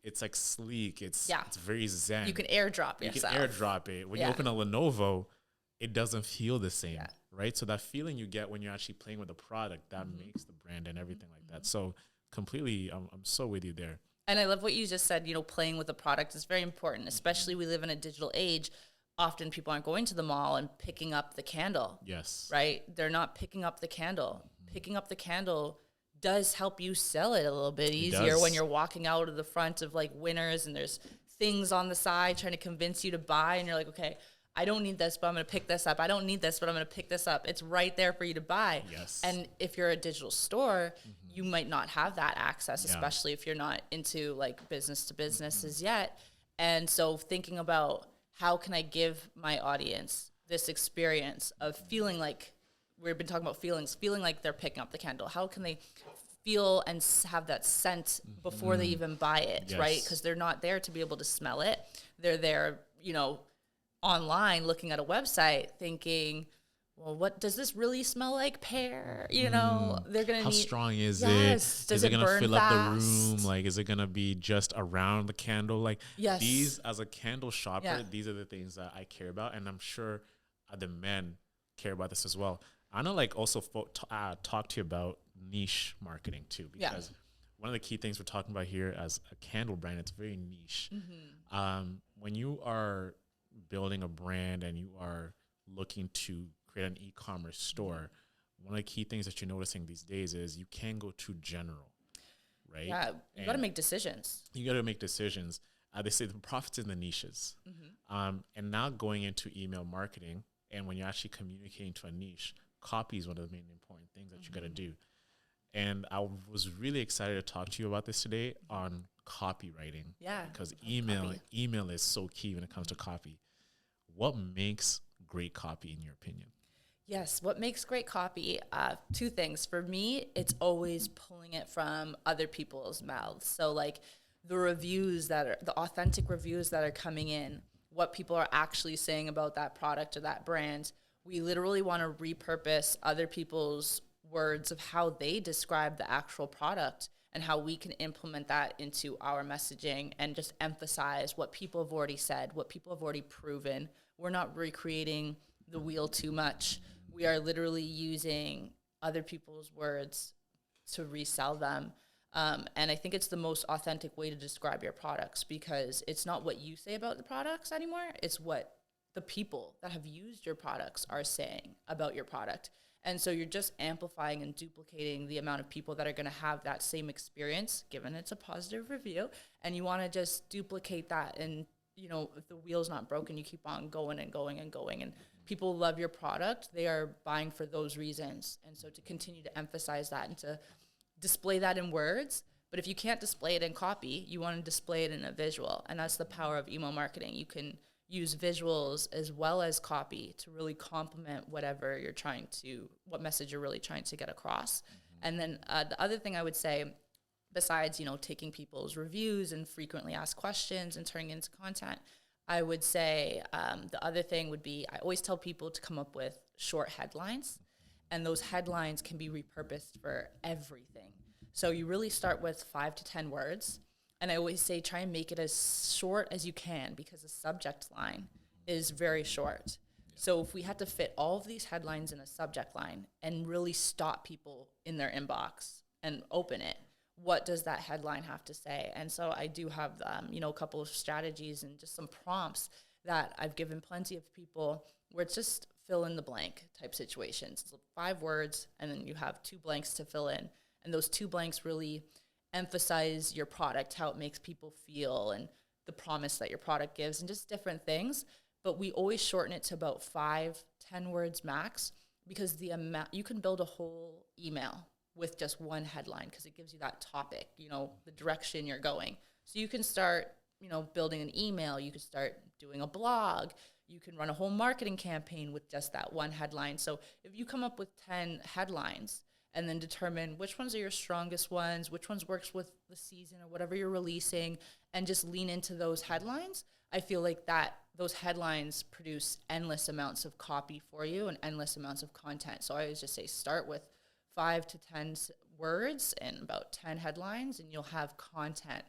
it's like sleek. It's very zen. You can airdrop yourself. You can airdrop it. When you open a Lenovo, it doesn't feel the same, right? So that feeling you get when you're actually playing with a product, that makes the brand and everything like that. So completely, I'm so with you there. And I love what you just said, you know, playing with the product is very important, especially we live in a digital age. Often people aren't going to the mall and picking up the candle. Yes. Right? They're not picking up the candle. Picking up the candle does help you sell it a little bit easier when you're walking out of the front of like Winners and there's things on the side trying to convince you to buy. And you're like, okay, I don't need this, but I'm going to pick this up. I don't need this, but I'm going to pick this up. It's right there for you to buy. Yes. And if you're a digital store, you might not have that access, especially if you're not into like business to businesses yet. And so thinking about how can I give my audience this experience of feeling like, we've been talking about feelings, feeling like they're picking up the candle. How can they feel and have that scent before they even buy it, right? Because they're not there to be able to smell it. They're there, you know, online looking at a website thinking, well, what does this really smell like? Pear, you know, they're going to How need. strong is Yes. it? Does Is it it going to burn fill up the fast? room? Like, is it going to be just around the candle? Like, Yes. these, as a candle shopper, Yeah. these are the things that I care about. And I'm sure the men care about this as well. I want to like also talk to you about niche marketing too, because one of the key things we're talking about here as a candle brand, it's very niche. When you are building a brand and you are looking to create an e-commerce store, one of the key things that you're noticing these days is you can go too general, right? Yeah, you got to make decisions. You got to make decisions. They say the profits in the niches. And now going into email marketing, and when you're actually communicating to a niche, copy is one of the main important things that you got to do. And I was really excited to talk to you about this today on copywriting. Yeah. Because email is so key when it comes to copy. What makes great copy in your opinion? Yes. What makes great copy? Two things. For me, it's always pulling it from other people's mouths. So like the authentic reviews that are coming in, what people are actually saying about that product or that brand. We literally want to repurpose other people's words of how they describe the actual product and how we can implement that into our messaging and just emphasize what people have already said, what people have already proven. We're not recreating the wheel too much. We are literally using other people's words to resell them. And I think it's the most authentic way to describe your products, because it's not what you say about the products anymore. It's what the people that have used your products are saying about your product. And so you're just amplifying and duplicating the amount of people that are going to have that same experience, given it's a positive review. And you want to just duplicate that. And, you know, if the wheel's not broken, you keep on going and going and going. And people love your product. They are buying for those reasons. And so to continue to emphasize that and to display that in words. But if you can't display it in copy, you want to display it in a visual. And that's the power of email marketing. You can use visuals as well as copy to really complement what message you're really trying to get across. And then the other thing I would say, besides, you know, taking people's reviews and frequently asked questions and turning it into content, I would say the other thing would be, I always tell people to come up with short headlines, and those headlines can be repurposed for everything. So you really start with 5 to 10 words. And I always say, try and make it as short as you can, because the subject line is very short. So if we had to fit all of these headlines in a subject line and really stop people in their inbox and open it, what does that headline have to say? And so I do have, a couple of strategies and just some prompts that I've given plenty of people, where it's just fill in the blank type situations. So 5 words, and then you have 2 blanks to fill in. And those 2 blanks really emphasize your product, how it makes people feel, and the promise that your product gives, and just different things. But we always shorten it to about 5-10 words max, because the amount you can build a whole email with just one headline, because it gives you that topic, the direction you're going. So you can start, building an email. You can start doing a blog. You can run a whole marketing campaign with just that one headline. So if you come up with 10 headlines, and then determine which ones are your strongest ones, which ones works with the season or whatever you're releasing, and just lean into those headlines, I feel like that those headlines produce endless amounts of copy for you and endless amounts of content. So I always just say start with 5 to 10 words and about 10 headlines, and you'll have content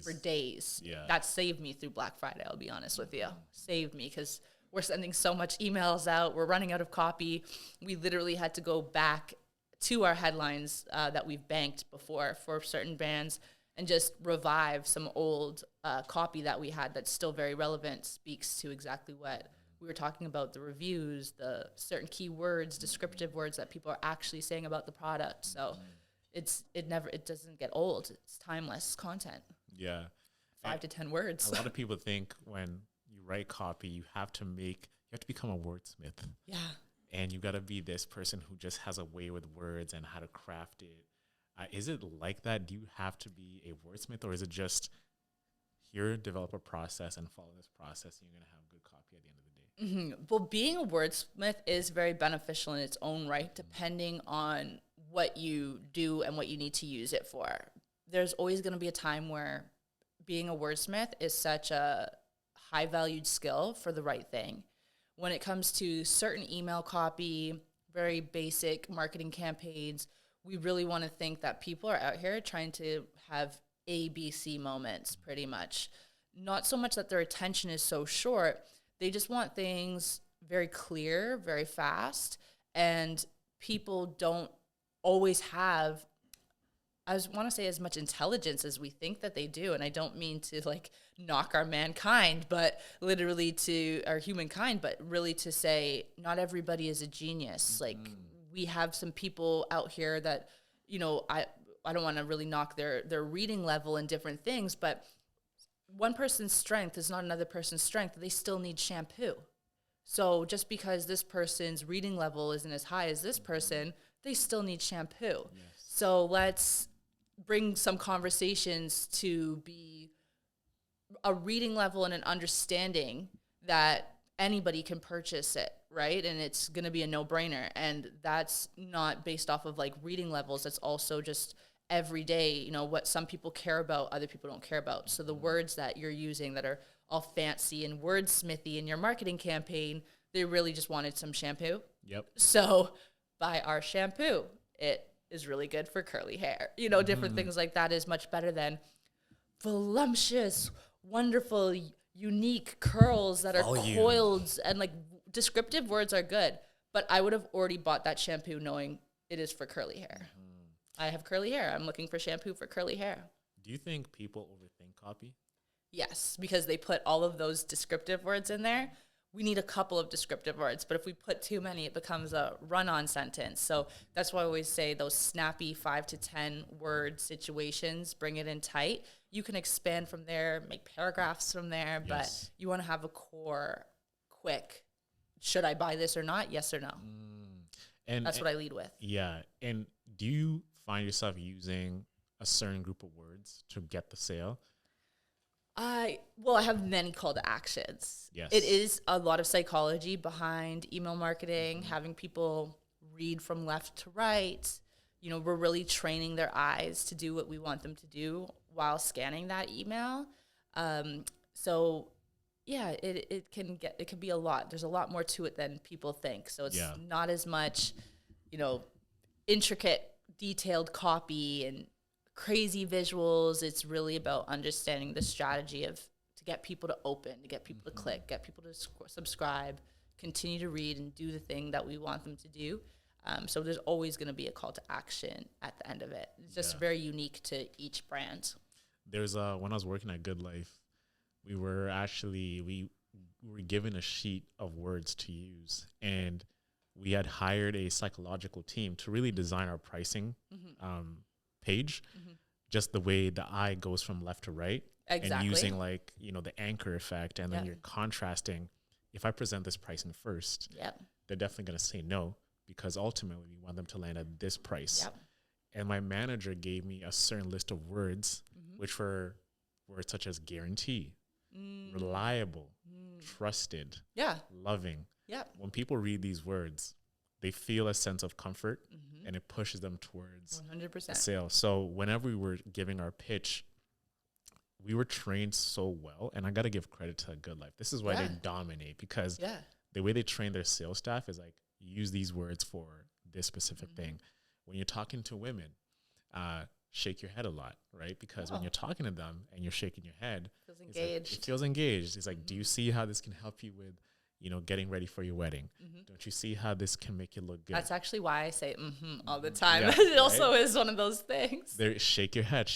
for days. Yeah. That saved me through Black Friday, I'll be honest with you. Saved me, because we're sending so much emails out. We're running out of copy. We literally had to go back to our headlines that we've banked before for certain brands and just revive some old copy that we had that's still very relevant, speaks to exactly what we were talking about, the reviews, the certain keywords, descriptive words that people are actually saying about the product. So it doesn't get old. It's timeless content. Yeah. 5 to 10 words. A lot of people think when you write copy, you have to become a wordsmith. Yeah. And you got to be this person who just has a way with words and how to craft it. Is it like that? Do you have to be a wordsmith, or is it just here, develop a process and follow this process, and you're going to have good copy at the end of the day? Mm-hmm. Well, being a wordsmith is very beneficial in its own right, depending on what you do and what you need to use it for. There's always going to be a time where being a wordsmith is such a high-valued skill for the right thing. When it comes to certain email copy, very basic marketing campaigns, we really want to think that people are out here trying to have ABC moments, pretty much. Not so much that their attention is so short. They just want things very clear, very fast, and people don't always have, I want to say, as much intelligence as we think that they do. And I don't mean to like knock our mankind, but literally to our humankind, but really to say not everybody is a genius. Like we have some people out here that, you know, I don't want to really knock their reading level and different things, but one person's strength is not another person's strength. They still need shampoo. So just because this person's reading level isn't as high as this person, they still need shampoo. Yes. So let's bring some conversations to be a reading level and an understanding that anybody can purchase it, right? And it's going to be a no-brainer. And that's not based off of like reading levels. That's also just every day, you know, what some people care about, other people don't care about. So the words that you're using that are all fancy and wordsmithy in your marketing campaign, they really just wanted some shampoo. Yep. So buy our shampoo. It is really good for curly hair. You know, different things like that is much better than voluptuous, wonderful, unique curls that are coiled, and like descriptive words are good. But I would have already bought that shampoo knowing it is for curly hair. I have curly hair. I'm looking for shampoo for curly hair. Do you think people overthink copy? Yes, because they put all of those descriptive words in there. We need a couple of descriptive words, but if we put too many, it becomes a run-on sentence. So that's why I always say those snappy 5 to 10 word situations, bring it in tight. You can expand from there, make paragraphs from there, but you want to have a core, quick, should I buy this or not? Yes or no. And that's what I lead with. Yeah. And do you find yourself using a certain group of words to get the sale? I have many call to actions. Yes. It is a lot of psychology behind email marketing, having people read from left to right. You know, we're really training their eyes to do what we want them to do while scanning that email. So yeah, it can be a lot. There's a lot more to it than people think. So it's not as much, you know, intricate, detailed copy and crazy visuals. It's really about understanding the strategy to get people to open, to get people to click, get people to subscribe, continue to read and do the thing that we want them to do. So there's always going to be a call to action at the end of it. It's just very unique to each brand. There's when I was working at Good Life, we were given a sheet of words to use, and we had hired a psychological team to really design our pricing page, just the way the eye goes from left to right, and using like, you know, the anchor effect, and then you're contrasting. If I present this pricing first, they're definitely going to say no, because ultimately we want them to land at this price. And my manager gave me a certain list of words, which were words such as guarantee, reliable, trusted, loving. When people read these words, they feel a sense of comfort, and it pushes them towards 100% the sale. So whenever we were giving our pitch, we were trained so well, and I got to give credit to Good Life. This is why they dominate, because the way they train their sales staff is like, use these words for this specific thing. When you're talking to women, shake your head a lot, right? Because when you're talking to them and you're shaking your head, it feels engaged. It's like, do you see how this can help you with, you know, getting ready for your wedding? Don't you see how this can make you look good? That's actually why I say all the time. It also is one of those things. Shake your head.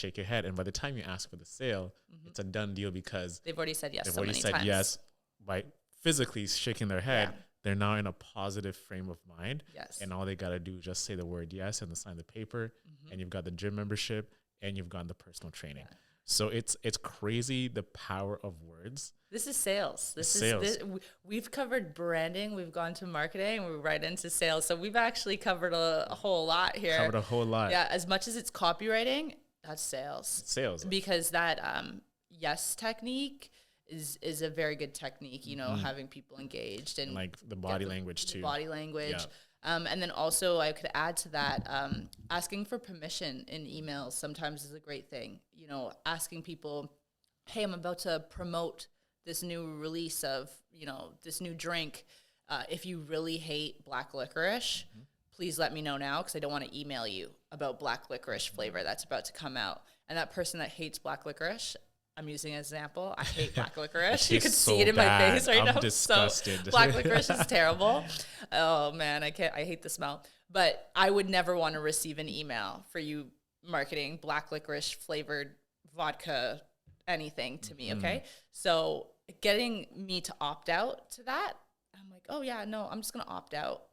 And by the time you ask for the sale, it's a done deal, because they've already said yes. They've already said yes by physically shaking their head. They're now in a positive frame of mind. And all they got to do is just say the word yes and then sign the paper. And you've got the gym membership, and you've got the personal training. So it's crazy, the power of words. This is sales. We've covered branding. We've gone to marketing. We're right into sales. So we've actually covered a whole lot here. Yeah, as much as it's copywriting, that's sales. It's sales. Because that yes technique is a very good technique, you know, having people engaged. And like the body language too. Body language. And then also I could add to that, asking for permission in emails sometimes is a great thing. You know, asking people, hey, I'm about to promote this new release of, you know, this new drink. If you really hate black licorice, please let me know now, because I don't want to email you about black licorice flavor that's about to come out. And that person that hates black licorice, I'm using an example. I hate black licorice. It You can tastes see so it in my bad. face right I'm now. disgusted. So black licorice is terrible. Oh man, I can't. I hate the smell. But I would never want to receive an email for you marketing black licorice flavored vodka anything to me. Okay, so getting me to opt out to that, I'm like, oh yeah, no, I'm just gonna opt out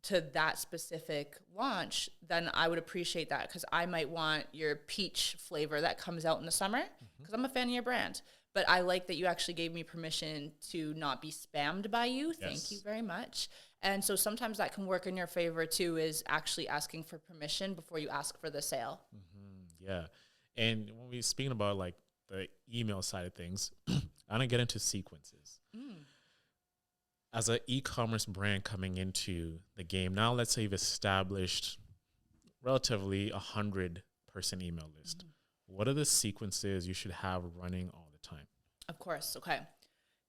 to that specific launch. Then I would appreciate that, because I might want your peach flavor that comes out in the summer, because I'm a fan of your brand. But I like that you actually gave me permission to not be spammed by you. Yes. Thank you very much. And so sometimes that can work in your favor too, is actually asking for permission before you ask for the sale. Yeah. And when we're speaking about like the email side of things, I want to get into sequences. As an e-commerce brand coming into the game, now let's say you've established relatively 100-person email list. What are the sequences you should have running all the time? Of course. Okay.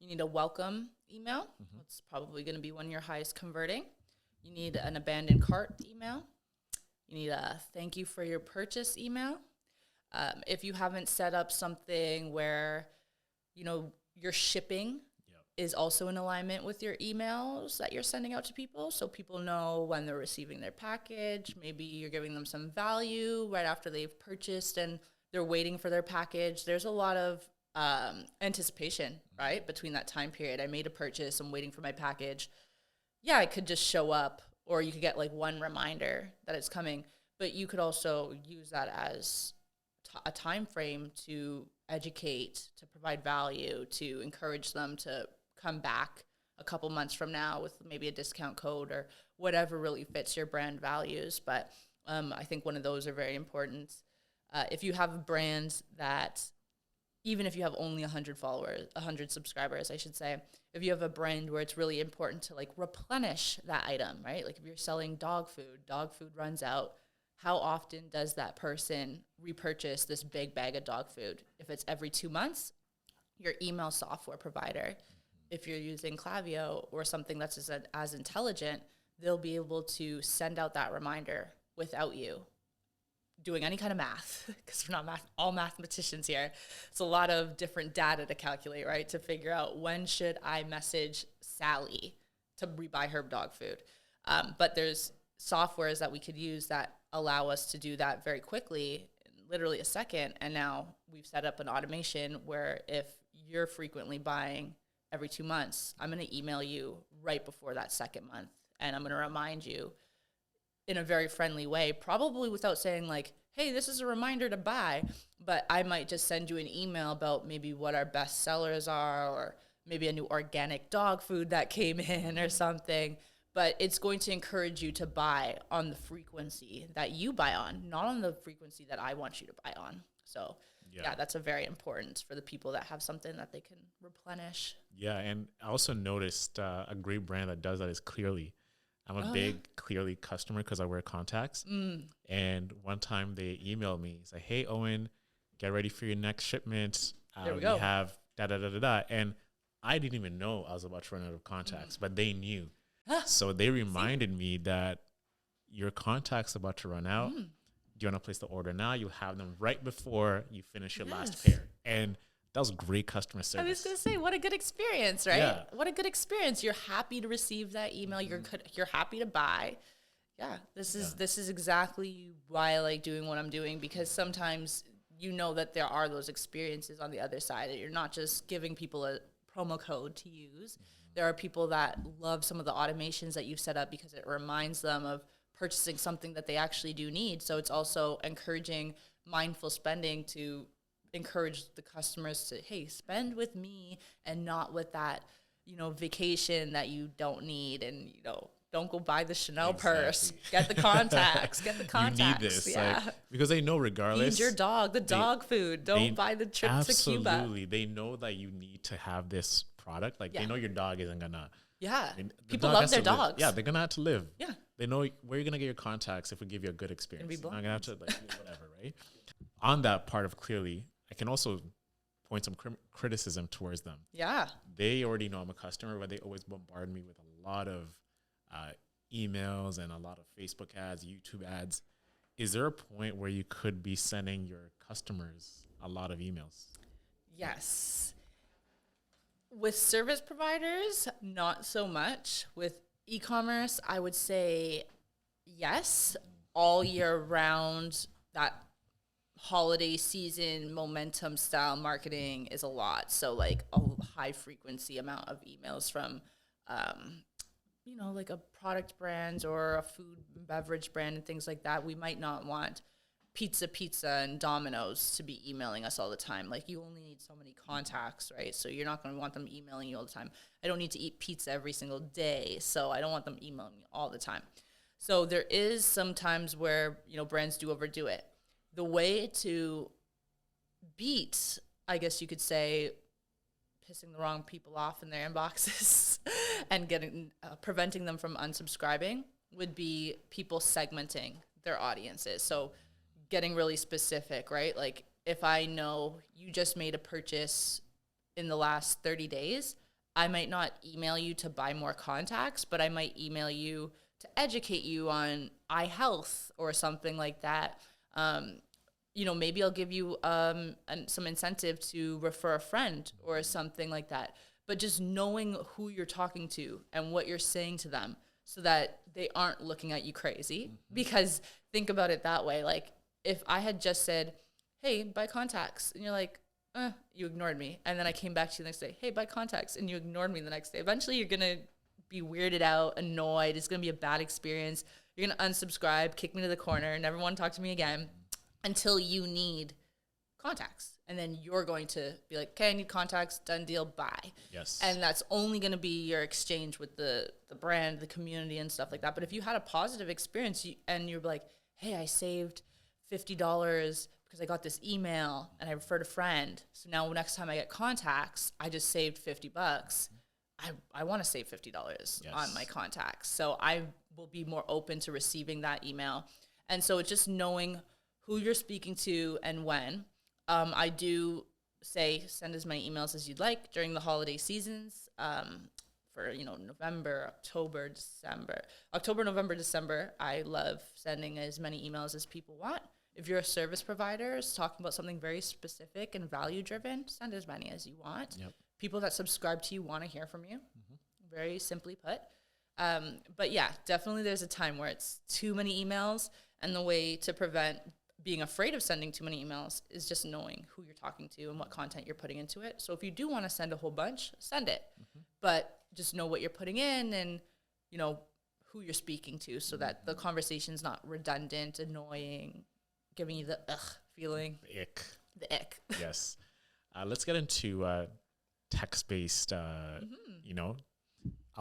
You need a welcome email. That's probably going to be one of your highest converting. You need an abandoned cart email. You need a thank you for your purchase email. If you haven't set up something where, your shipping is also in alignment with your emails that you're sending out to people, so people know when they're receiving their package. Maybe you're giving them some value right after they've purchased and they're waiting for their package. There's a lot of anticipation, right, between that time period. I made a purchase, I'm waiting for my package. Yeah, it could just show up, or you could get like one reminder that it's coming, but you could also use that as a time frame to educate, to provide value, to encourage them to come back a couple months from now with maybe a discount code or whatever really fits your brand values. But I think one of those are very important. If you have brands that, even if you have only 100 subscribers, I should say, if you have a brand where it's really important to like replenish that item, right? Like if you're selling dog food runs out. How often does that person repurchase this big bag of dog food? If it's every 2 months, your email software provider, if you're using Klaviyo or something that's as intelligent, they'll be able to send out that reminder without you doing any kind of math, because we're not all mathematicians here. It's a lot of different data to calculate, right? To figure out when should I message Sally to rebuy her dog food. But there's softwares that we could use that allow us to do that very quickly, literally a second. And now we've set up an automation where if you're frequently buying every 2 months, I'm going to email you right before that second month. And I'm going to remind you in a very friendly way, probably without saying like, hey, this is a reminder to buy. But I might just send you an email about maybe what our best sellers are, or maybe a new organic dog food that came in or something. But it's going to encourage you to buy on the frequency that you buy on, not on the frequency that I want you to buy on. So yeah, that's a very important for the people that have something that they can replenish. Yeah, and I also noticed a great brand that does that is Clearly. I'm a big Clearly customer because I wear contacts. And one time they emailed me, say, hey, Owen, get ready for your next shipment. There we go. We have da-da-da-da-da. And I didn't even know I was about to run out of contacts, but they knew. So they reminded me that your contact's about to run out. Do you want to place the order now? You have them right before you finish your last pair. And that was great customer service. I was going to say, what a good experience, right? Yeah. What a good experience. You're happy to receive that email. You're happy to buy. Yeah, this is exactly why I like doing what I'm doing, because sometimes you know that there are those experiences on the other side. You're not just giving people a promo code to use. There are people that love some of the automations that you've set up because it reminds them of purchasing something that they actually do need. So it's also encouraging mindful spending to encourage the customers to, hey, spend with me and not with that, vacation that you don't need. And, don't go buy the Chanel purse. Get the contacts. Get the contacts. You need this. Yeah. Because they know regardless. Feed your dog the dog food. Don't buy the trip to Cuba. Absolutely. They know that you need to have this product. Like, they know your dog isn't going to. Yeah. People love their dogs. Yeah, they're going to have to live. Yeah. They know where you're going to get your contacts if we give you a good experience. You're not going to have to, whatever, right? On that part of Clearly, I can also point some criticism towards them. Yeah. They already know I'm a customer, but they always bombard me with a lot of emails and a lot of Facebook ads, YouTube ads. Is there a point where you could be sending your customers a lot of emails? Yes. With service providers, not so much. With e-commerce, I would say yes, all year round. That holiday season momentum style marketing is a lot. So like a high frequency amount of emails from, like a product brand or a food and beverage brand and things like that. We might not want pizza and Domino's to be emailing us all the time. Like you only need so many contacts, right? So you're not going to want them emailing you all the time. I don't need to eat pizza every single day, so I don't want them emailing me all the time. So there is some times where, brands do overdo it. The way to beat, I guess you could say, pissing the wrong people off in their inboxes and preventing them from unsubscribing would be people segmenting their audiences. So getting really specific, right? Like if I know you just made a purchase in the last 30 days, I might not email you to buy more contacts, but I might email you to educate you on eye health or something like that. Maybe I'll give you some incentive to refer a friend or something like that. But just knowing who you're talking to and what you're saying to them so that they aren't looking at you crazy. Mm-hmm. Because think about it that way. Like if I had just said, hey, buy contacts, and you're like, you ignored me. And then I came back to you the next day, hey, buy contacts, and you ignored me the next day. Eventually you're going to be weirded out, annoyed. It's going to be a bad experience. You're going to unsubscribe, kick me to the corner, never want to talk to me again until you need contacts. And then you're going to be like, okay, I need contacts, done deal, bye. Yes. And that's only going to be your exchange with the brand, the community and stuff like that. But if you had a positive experience and you're like, hey, I saved $50 because I got this email and I referred a friend. So now next time I get contacts, I just saved $50. I want to save $50 on my contacts. So I will be more open to receiving that email. And so it's just knowing who you're speaking to and when. I do say send as many emails as you'd like during the holiday seasons for, November, October, November, December. I love sending as many emails as people want. If you're a service provider talking about something very specific and value-driven, send as many as you want. Yep. People that subscribe to you want to hear from you, very simply put. But yeah, definitely there's a time where it's too many emails, and the way to prevent being afraid of sending too many emails is just knowing who you're talking to and what content you're putting into it. So if you do want to send a whole bunch, send it. But just know what you're putting in and, who you're speaking to so that the conversation's not redundant, annoying, giving you the feeling. The ick. The ick. Yes. Let's get into text-based, a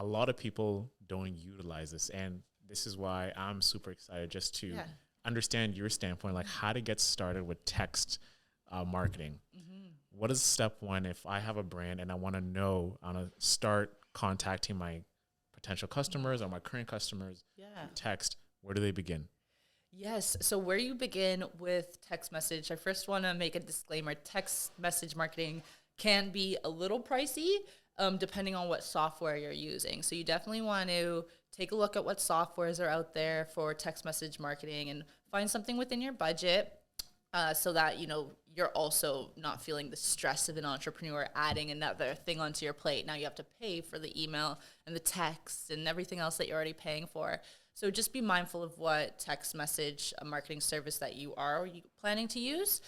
lot of people don't utilize this. And this is why I'm super excited just to understand your standpoint, like how to get started with text marketing. What is step one if I have a brand and I want to start contacting my potential customers or my current customers? Text, where do they begin? Yes. So where you begin with text message, I first want to make a disclaimer. Text message marketing can be a little pricey depending on what software you're using. So you definitely want to take a look at what softwares are out there for text message marketing and find something within your budget so that, you're also not feeling the stress of an entrepreneur adding another thing onto your plate. Now you have to pay for the email and the text and everything else that you're already paying for. So just be mindful of what text message marketing service that you are planning to use.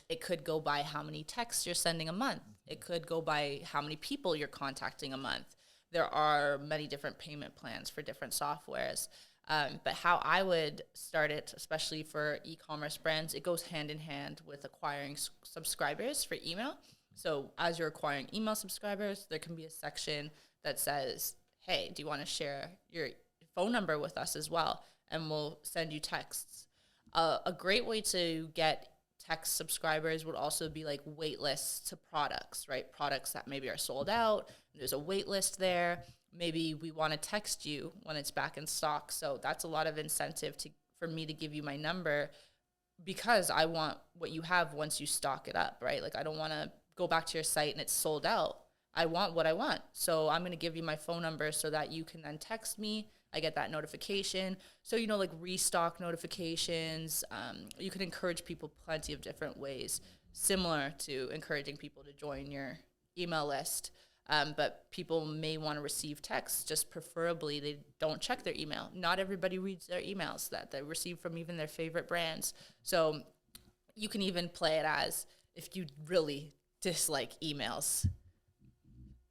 It could go by how many texts you're sending a month. It could go by how many people you're contacting a month. There are many different payment plans for different softwares. But how I would start it, especially for e-commerce brands, it goes hand in hand with acquiring subscribers for email. So as you're acquiring email subscribers, there can be a section that says, hey, do you want to share your phone number with us as well? And we'll send you texts. A great way to get text subscribers would also be like wait lists to products, right? Products that maybe are sold out. There's a wait list there. Maybe we want to text you when it's back in stock. So that's a lot of incentive for me to give you my number because I want what you have once you stock it up, right? Like I don't want to go back to your site and it's sold out. I want what I want. So I'm going to give you my phone number so that you can then text me. I get that notification. So, like restock notifications. You can encourage people plenty of different ways similar to encouraging people to join your email list. But people may want to receive texts, just preferably they don't check their email. Not everybody reads their emails that they receive from even their favorite brands. So you can even play it as, if you really dislike emails,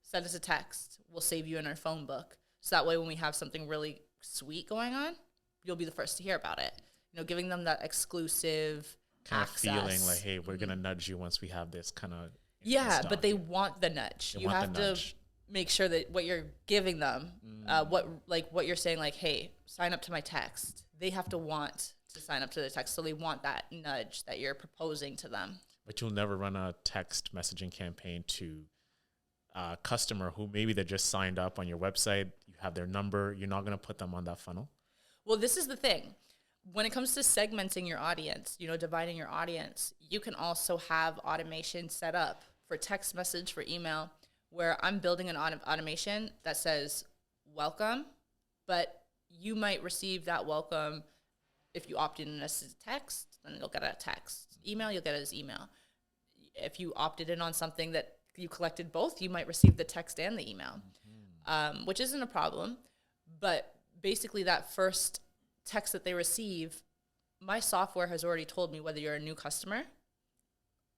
send us a text. We'll save you in our phone book. So that way when we have something really sweet going on, you'll be the first to hear about it. You know, giving them that exclusive kind access. of feeling like, hey, we're gonna nudge you once we have this kind of. Yeah, but they want the nudge. You have to make sure that what you're giving them, what you're saying, like, hey, sign up to my text. They have to want to sign up to the text, so they want that nudge that you're proposing to them. But you'll never run a text messaging campaign to a customer who maybe they just signed up on your website. You have their number. You're not going to put them on that funnel. Well, this is the thing. When it comes to segmenting your audience, you know, dividing your audience, you can also have automation set up for text message, for email, where I'm building an automation that says welcome, but you might receive that welcome if you opt in as a text, then you'll get a text. Email, you'll get it as email. If you opted in on something that you collected both, you might receive the text and the email, which isn't a problem. But basically that first text that they receive, my software has already told me whether you're a new customer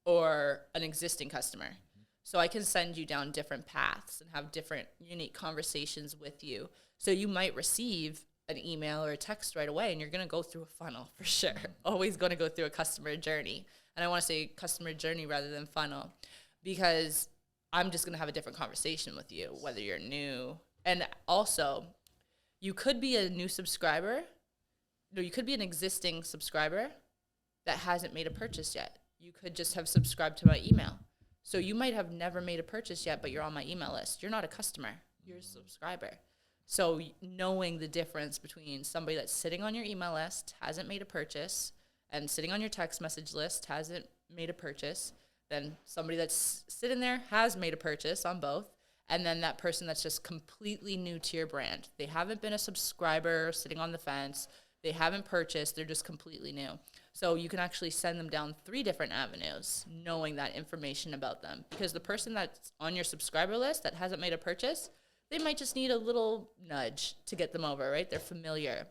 or an existing customer. So I can send you down different paths and have different unique conversations with you. So you might receive an email or a text right away, and you're going to go through a funnel for sure. Always going to go through a customer journey. And I want to say customer journey rather than funnel, because I'm just going to have a different conversation with you, whether you're new. And also, you could be a new subscriber. No, you could be an existing subscriber that hasn't made a purchase yet. You could just have subscribed to my email. So you might have never made a purchase yet, but you're on my email list. You're not a customer. You're a subscriber. So knowing the difference between somebody that's sitting on your email list, hasn't made a purchase, and sitting on your text message list, hasn't made a purchase, then somebody that's sitting there has made a purchase on both, and then that person that's just completely new to your brand. They haven't been a subscriber, sitting on the fence. They haven't purchased. They're just completely new. So you can actually send them down 3 different avenues, knowing that information about them. Because the person that's on your subscriber list that hasn't made a purchase, they might just need a little nudge to get them over, right? They're familiar.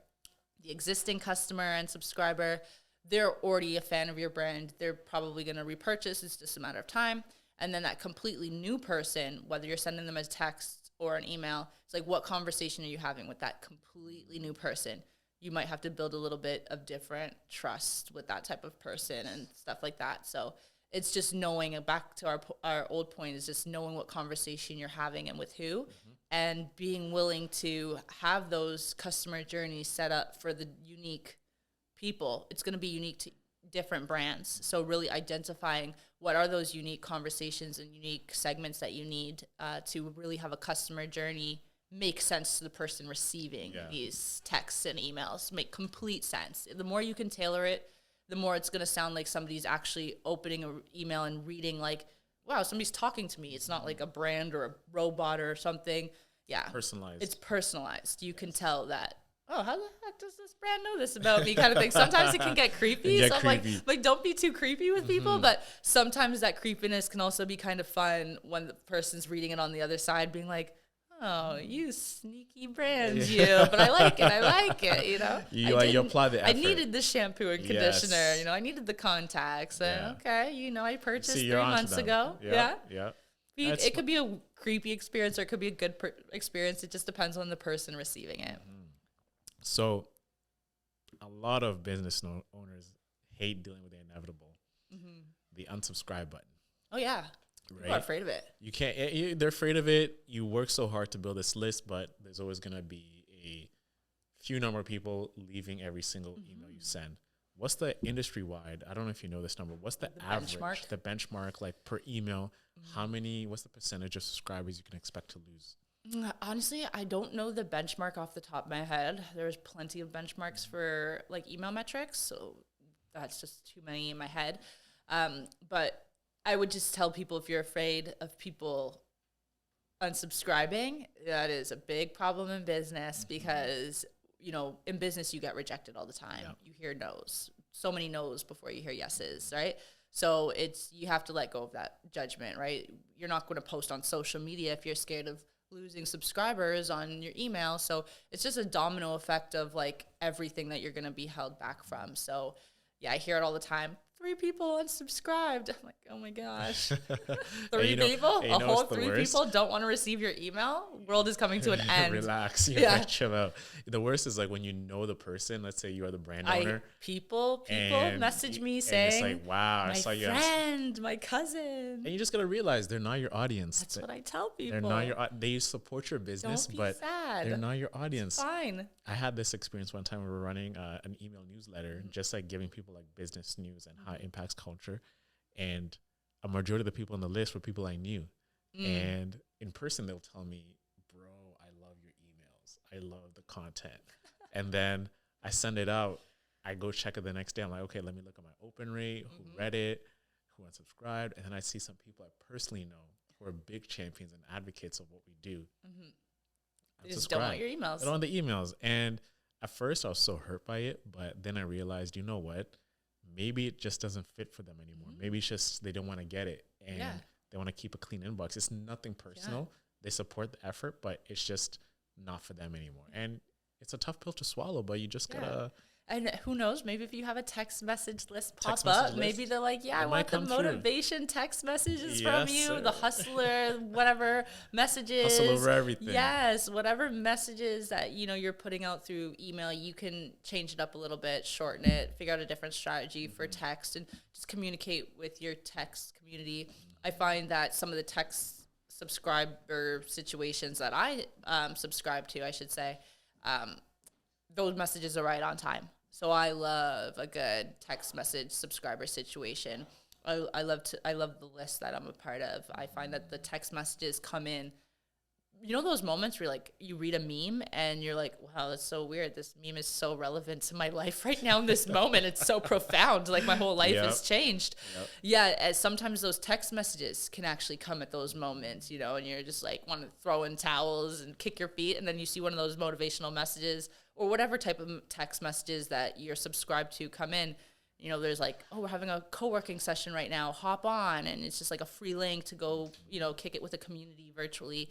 The existing customer and subscriber, they're already a fan of your brand. They're probably going to repurchase. It's just a matter of time. And then that completely new person, whether you're sending them a text or an email, it's like, what conversation are you having with that completely new person? You might have to build a little bit of different trust with that type of person and stuff like that. So it's just knowing, back to our old point, is just knowing what conversation you're having and with who, and being willing to have those customer journeys set up for the unique people. It's going to be unique to different brands. So really identifying what are those unique conversations and unique segments that you need to really have a customer journey make sense to the person receiving these texts and emails, make complete sense. The more you can tailor it, the more it's going to sound like somebody's actually opening an email and reading like, wow, somebody's talking to me. It's not like a brand or a robot or something. Yeah. Personalized. It's personalized. You can tell that, oh, how the heck does this brand know this about me, kind of thing. Sometimes it can get creepy. So I'm like, don't be too creepy with people. But sometimes that creepiness can also be kind of fun when the person's reading it on the other side, being like, oh, you sneaky brands, you. But I like it, you know. You apply the effort. I needed the shampoo and conditioner, you know. I needed the contacts. And okay, you know, I purchased 3 months ago. Yeah. It could be a creepy experience or it could be a good experience. It just depends on the person receiving it. So a lot of business owners hate dealing with the inevitable, the unsubscribe button. Oh, yeah. Right? People are afraid of it. You can't. They're afraid of it. You work so hard to build this list, but there's always going to be a few number of people leaving every single email you send. What's the industry-wide? I don't know if you know this number. What's the average, the benchmark, like per email? What's the percentage of subscribers you can expect to lose? Honestly, I don't know the benchmark off the top of my head. There's plenty of benchmarks for like email metrics, so that's just too many in my head. But I would just tell people, if you're afraid of people unsubscribing, that is a big problem in business, because, you know, in business you get rejected all the time. You hear no's, so many no's before you hear yeses, right? So you have to let go of that judgment, right? You're not going to post on social media if you're scared of losing subscribers on your email. So it's just a domino effect of like everything that you're going to be held back from. So yeah, I hear it all the time. 3 people unsubscribed. I'm like, oh my gosh. 3 people? A whole 3 people don't want to receive your email? World is coming to an end. Relax. Chill out. The worst is like when you know the person, let's say you are the brand owner. People message me saying, it's like, wow, I saw you. My friend, my cousin. And you just got to realize they're not your audience. That's what I tell people. They're not your, they support your business, but sad. They're not your audience. It's fine. I had this experience one time we were running an email newsletter, just like giving people like business news and how it impacts culture. And a majority of the people on the list were people I knew. And in person, they'll tell me, bro, I love your emails. I love the content. And then I send it out. I go check it the next day. I'm like, okay, let me look at my open rate, who read it, who unsubscribed. And then I see some people I personally know who are big champions and advocates of what we do. They just don't want your emails. They don't want the emails. And at first I was so hurt by it, but then I realized, you know what? Maybe it just doesn't fit for them anymore. Maybe it's just they don't want to get it. And they want to keep a clean inbox. It's nothing personal. They support the effort, but it's just not for them anymore. And it's a tough pill to swallow, but you just gotta. And who knows, maybe if you have a text message list pop up, maybe they're like, I want the motivation text messages from you, the hustler, whatever messages. Hustle over everything. Yes, whatever messages that, you're putting out through email, you can change it up a little bit, shorten it, figure out a different strategy for text, and just communicate with your text community. I find that some of the text subscriber situations that I subscribe to, I should say, those messages are right on time. So I love a good text message subscriber situation. I love the list that I'm a part of. I find that the text messages come in. You know those moments where you read a meme and you're like, wow, that's so weird. This meme is so relevant to my life right now in this moment. It's so profound. Like my whole life has changed. As sometimes those text messages can actually come at those moments, and you're just like want to throw in towels and kick your feet. And then you see one of those motivational messages or whatever type of text messages that you're subscribed to come in. There's like, oh, we're having a co-working session right now. Hop on. And it's just like a free link to go, kick it with a community virtually.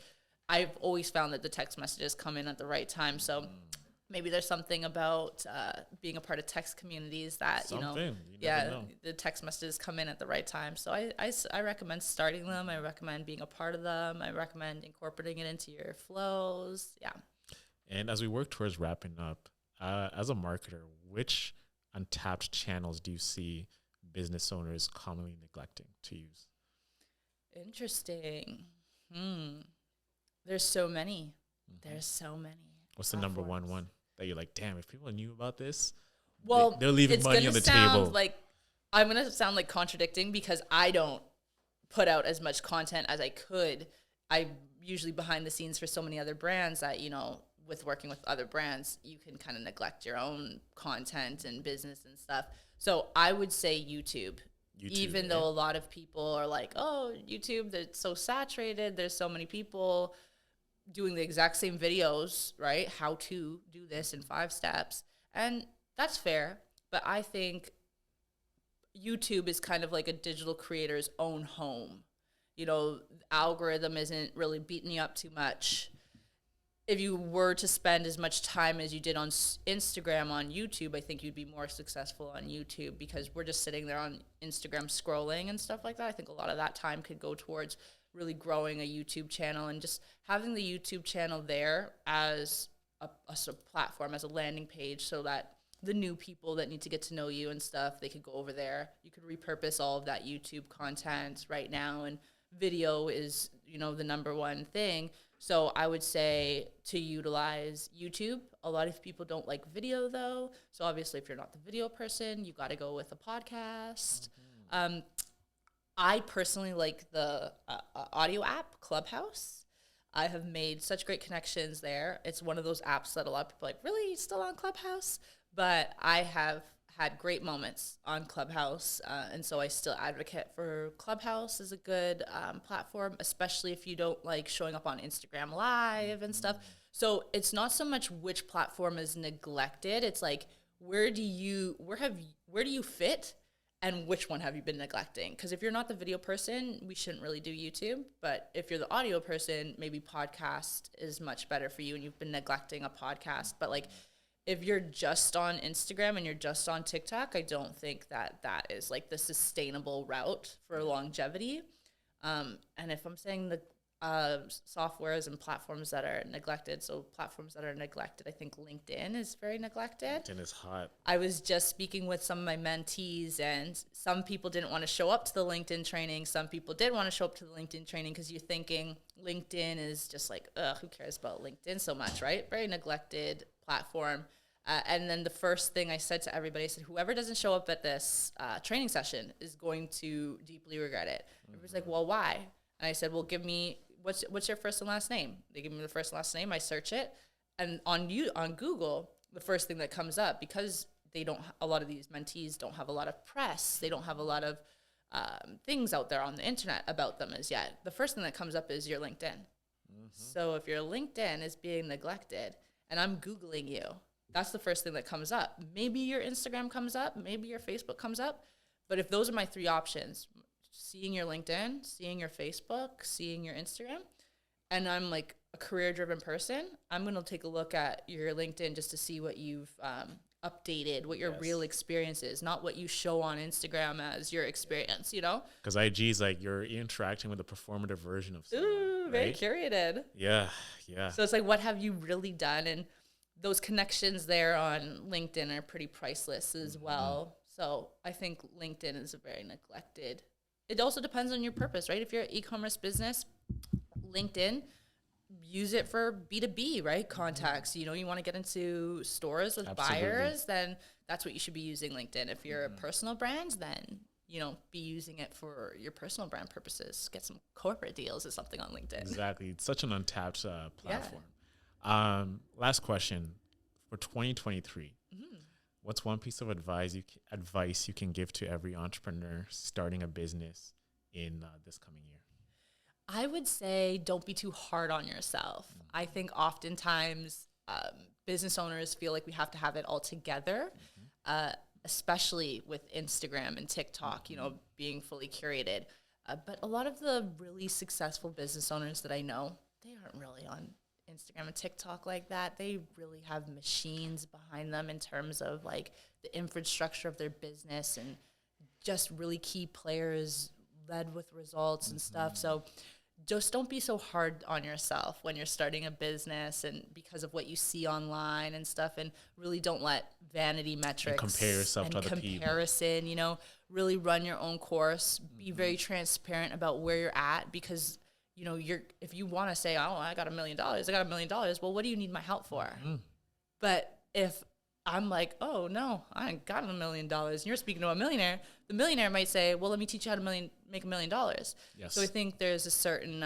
I've always found that the text messages come in at the right time. So maybe there's something about being a part of text communities that, the text messages come in at the right time. So I recommend starting them. I recommend being a part of them. I recommend incorporating it into your flows. Yeah. And as we work towards wrapping up, as a marketer, which untapped channels do you see business owners commonly neglecting to use? Interesting. There's so many. There's so many. What's the number one that you're like, damn, if people knew about this, well, they're leaving money on the table. I'm going to sound like contradicting because I don't put out as much content as I could. I'm usually behind the scenes for so many other brands that, with working with other brands, you can kind of neglect your own content and business and stuff. So I would say YouTube. Even though a lot of people are like, oh, YouTube, that's so saturated. There's so many people doing the exact same videos, right? How to do this in 5 steps. And that's fair. But I think YouTube is kind of like a digital creator's own home. Algorithm isn't really beating you up too much. If you were to spend as much time as you did on Instagram on YouTube, I think you'd be more successful on YouTube because we're just sitting there on Instagram scrolling and stuff like that. I think a lot of that time could go towards really growing a YouTube channel and just having the YouTube channel there as a platform, as a landing page so that the new people that need to get to know you and stuff, they could go over there. You could repurpose all of that YouTube content right now, and video is, the number one thing. So I would say to utilize YouTube. A lot of people don't like video though. So obviously if you're not the video person, you got to go with a podcast. I personally like the audio app, Clubhouse. I have made such great connections there. It's one of those apps that a lot of people are like, really, still on Clubhouse? But I have had great moments on Clubhouse, and so I still advocate for Clubhouse as a good platform, especially if you don't like showing up on Instagram Live and stuff. So it's not so much which platform is neglected. It's like where do you fit, and which one have you been neglecting? Because if you're not the video person, we shouldn't really do YouTube. But if you're the audio person, maybe podcast is much better for you and you've been neglecting a podcast. But like, if you're just on Instagram and you're just on TikTok, I don't think that is like the sustainable route for longevity. And if I'm saying the softwares and platforms that are neglected, so platforms that are neglected, I think LinkedIn is very neglected. LinkedIn is hot. I was just speaking with some of my mentees, and some people didn't want to show up to the LinkedIn training. Some people did want to show up to the LinkedIn training because you're thinking LinkedIn is just like, ugh, who cares about LinkedIn so much, right? Very neglected platform. And then the first thing I said to everybody, I said, whoever doesn't show up at this training session is going to deeply regret it. Everybody's like, well, why? And I said, well, give me, what's your first and last name? They give me the first and last name. I search it. And on Google, the first thing that comes up, because a lot of these mentees don't have a lot of press. They don't have a lot of things out there on the internet about them as yet. The first thing that comes up is your LinkedIn. So if your LinkedIn is being neglected and I'm Googling you, that's the first thing that comes up. Maybe your Instagram comes up, maybe your Facebook comes up. But if those are my three options, seeing your LinkedIn, seeing your Facebook, seeing your Instagram, and I'm like a career-driven person, I'm going to take a look at your LinkedIn just to see what you've updated, what your real experience is, not what you show on Instagram as your experience, you know? Because IG is like you're interacting with a performative version of someone. Ooh, very curated. Yeah. So it's like, what have you really done? And those connections there on LinkedIn are pretty priceless as well. So I think LinkedIn is a very neglected. It also depends on your purpose, right? If you're an e-commerce business, LinkedIn, use it for B2B, right? Contacts. You know, you want to get into stores with buyers, then that's what you should be using LinkedIn. If you're a personal brand, then, you know, be using it for your personal brand purposes. Get some corporate deals or something on LinkedIn. Exactly. It's such an untapped platform. Last question for 2023. What's one piece of advice you can give to every entrepreneur starting a business in this coming year? I would say don't be too hard on yourself. I think oftentimes business owners feel like we have to have it all together, especially with Instagram and TikTok, you know, being fully curated. But a lot of the really successful business owners that I know, they aren't really on Instagram and TikTok like that. They really have machines behind them in terms of like the infrastructure of their business and just really key players led with results and stuff. So just don't be so hard on yourself when you're starting a business and because of what you see online and stuff, and really don't let vanity metrics and compare yourself to other people. You know, really run your own course. Be very transparent about where you're at, because you know, if you want to say, oh, I got $1 million, well, what do you need my help for? But if I'm like, oh, no, I ain't got $1 million, and you're speaking to a millionaire, the millionaire might say, well, let me teach you how to make $1 million. So I think there's a certain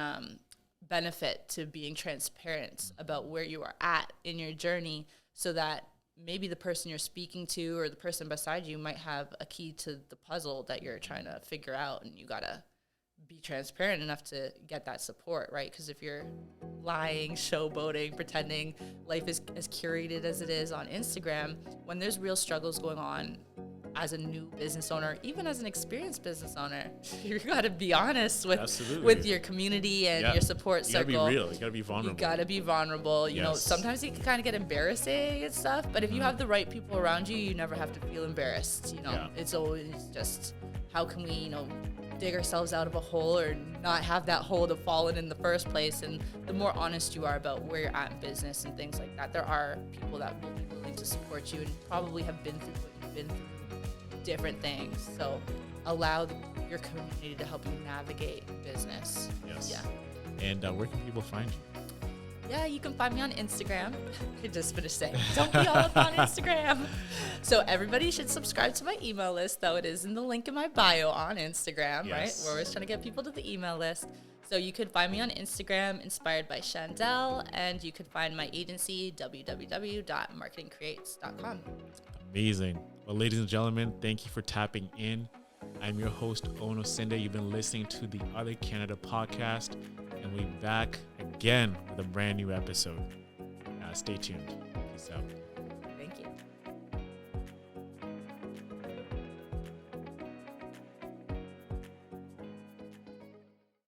benefit to being transparent about where you are at in your journey, so that maybe the person you're speaking to or the person beside you might have a key to the puzzle that you're trying to figure out, and you got to be transparent enough to get that support, right? Because if you're lying, showboating, pretending life is as curated as it is on Instagram, when there's real struggles going on as a new business owner, even as an experienced business owner, you got to be honest with your community and your support circle. You got to be real. You got to be vulnerable. You got to be vulnerable. You know, sometimes it can kind of get embarrassing and stuff, but if you have the right people around you, you never have to feel embarrassed. You know, it's always just, how can we, you know, dig ourselves out of a hole or not have that hole to fall in the first place. And the more honest you are about where you're at in business and things like that, there are people that will be willing to support you and probably have been through what you've been through, different things. So allow your community to help you navigate business. And where can people find you? Yeah, you can find me on Instagram. I just finished saying, don't be all up on Instagram. So everybody should subscribe to my email list, though it is in the link in my bio on Instagram, right? We're always trying to get people to the email list. So you could find me on Instagram, inspired by Shandel, and you could find my agency, www.marketingcreates.com. Amazing. Well, ladies and gentlemen, thank you for tapping in. I'm your host, Owen Osinde. You've been listening to the Other Canada podcast, and we'll be back again with a brand new episode. Stay tuned. Peace out.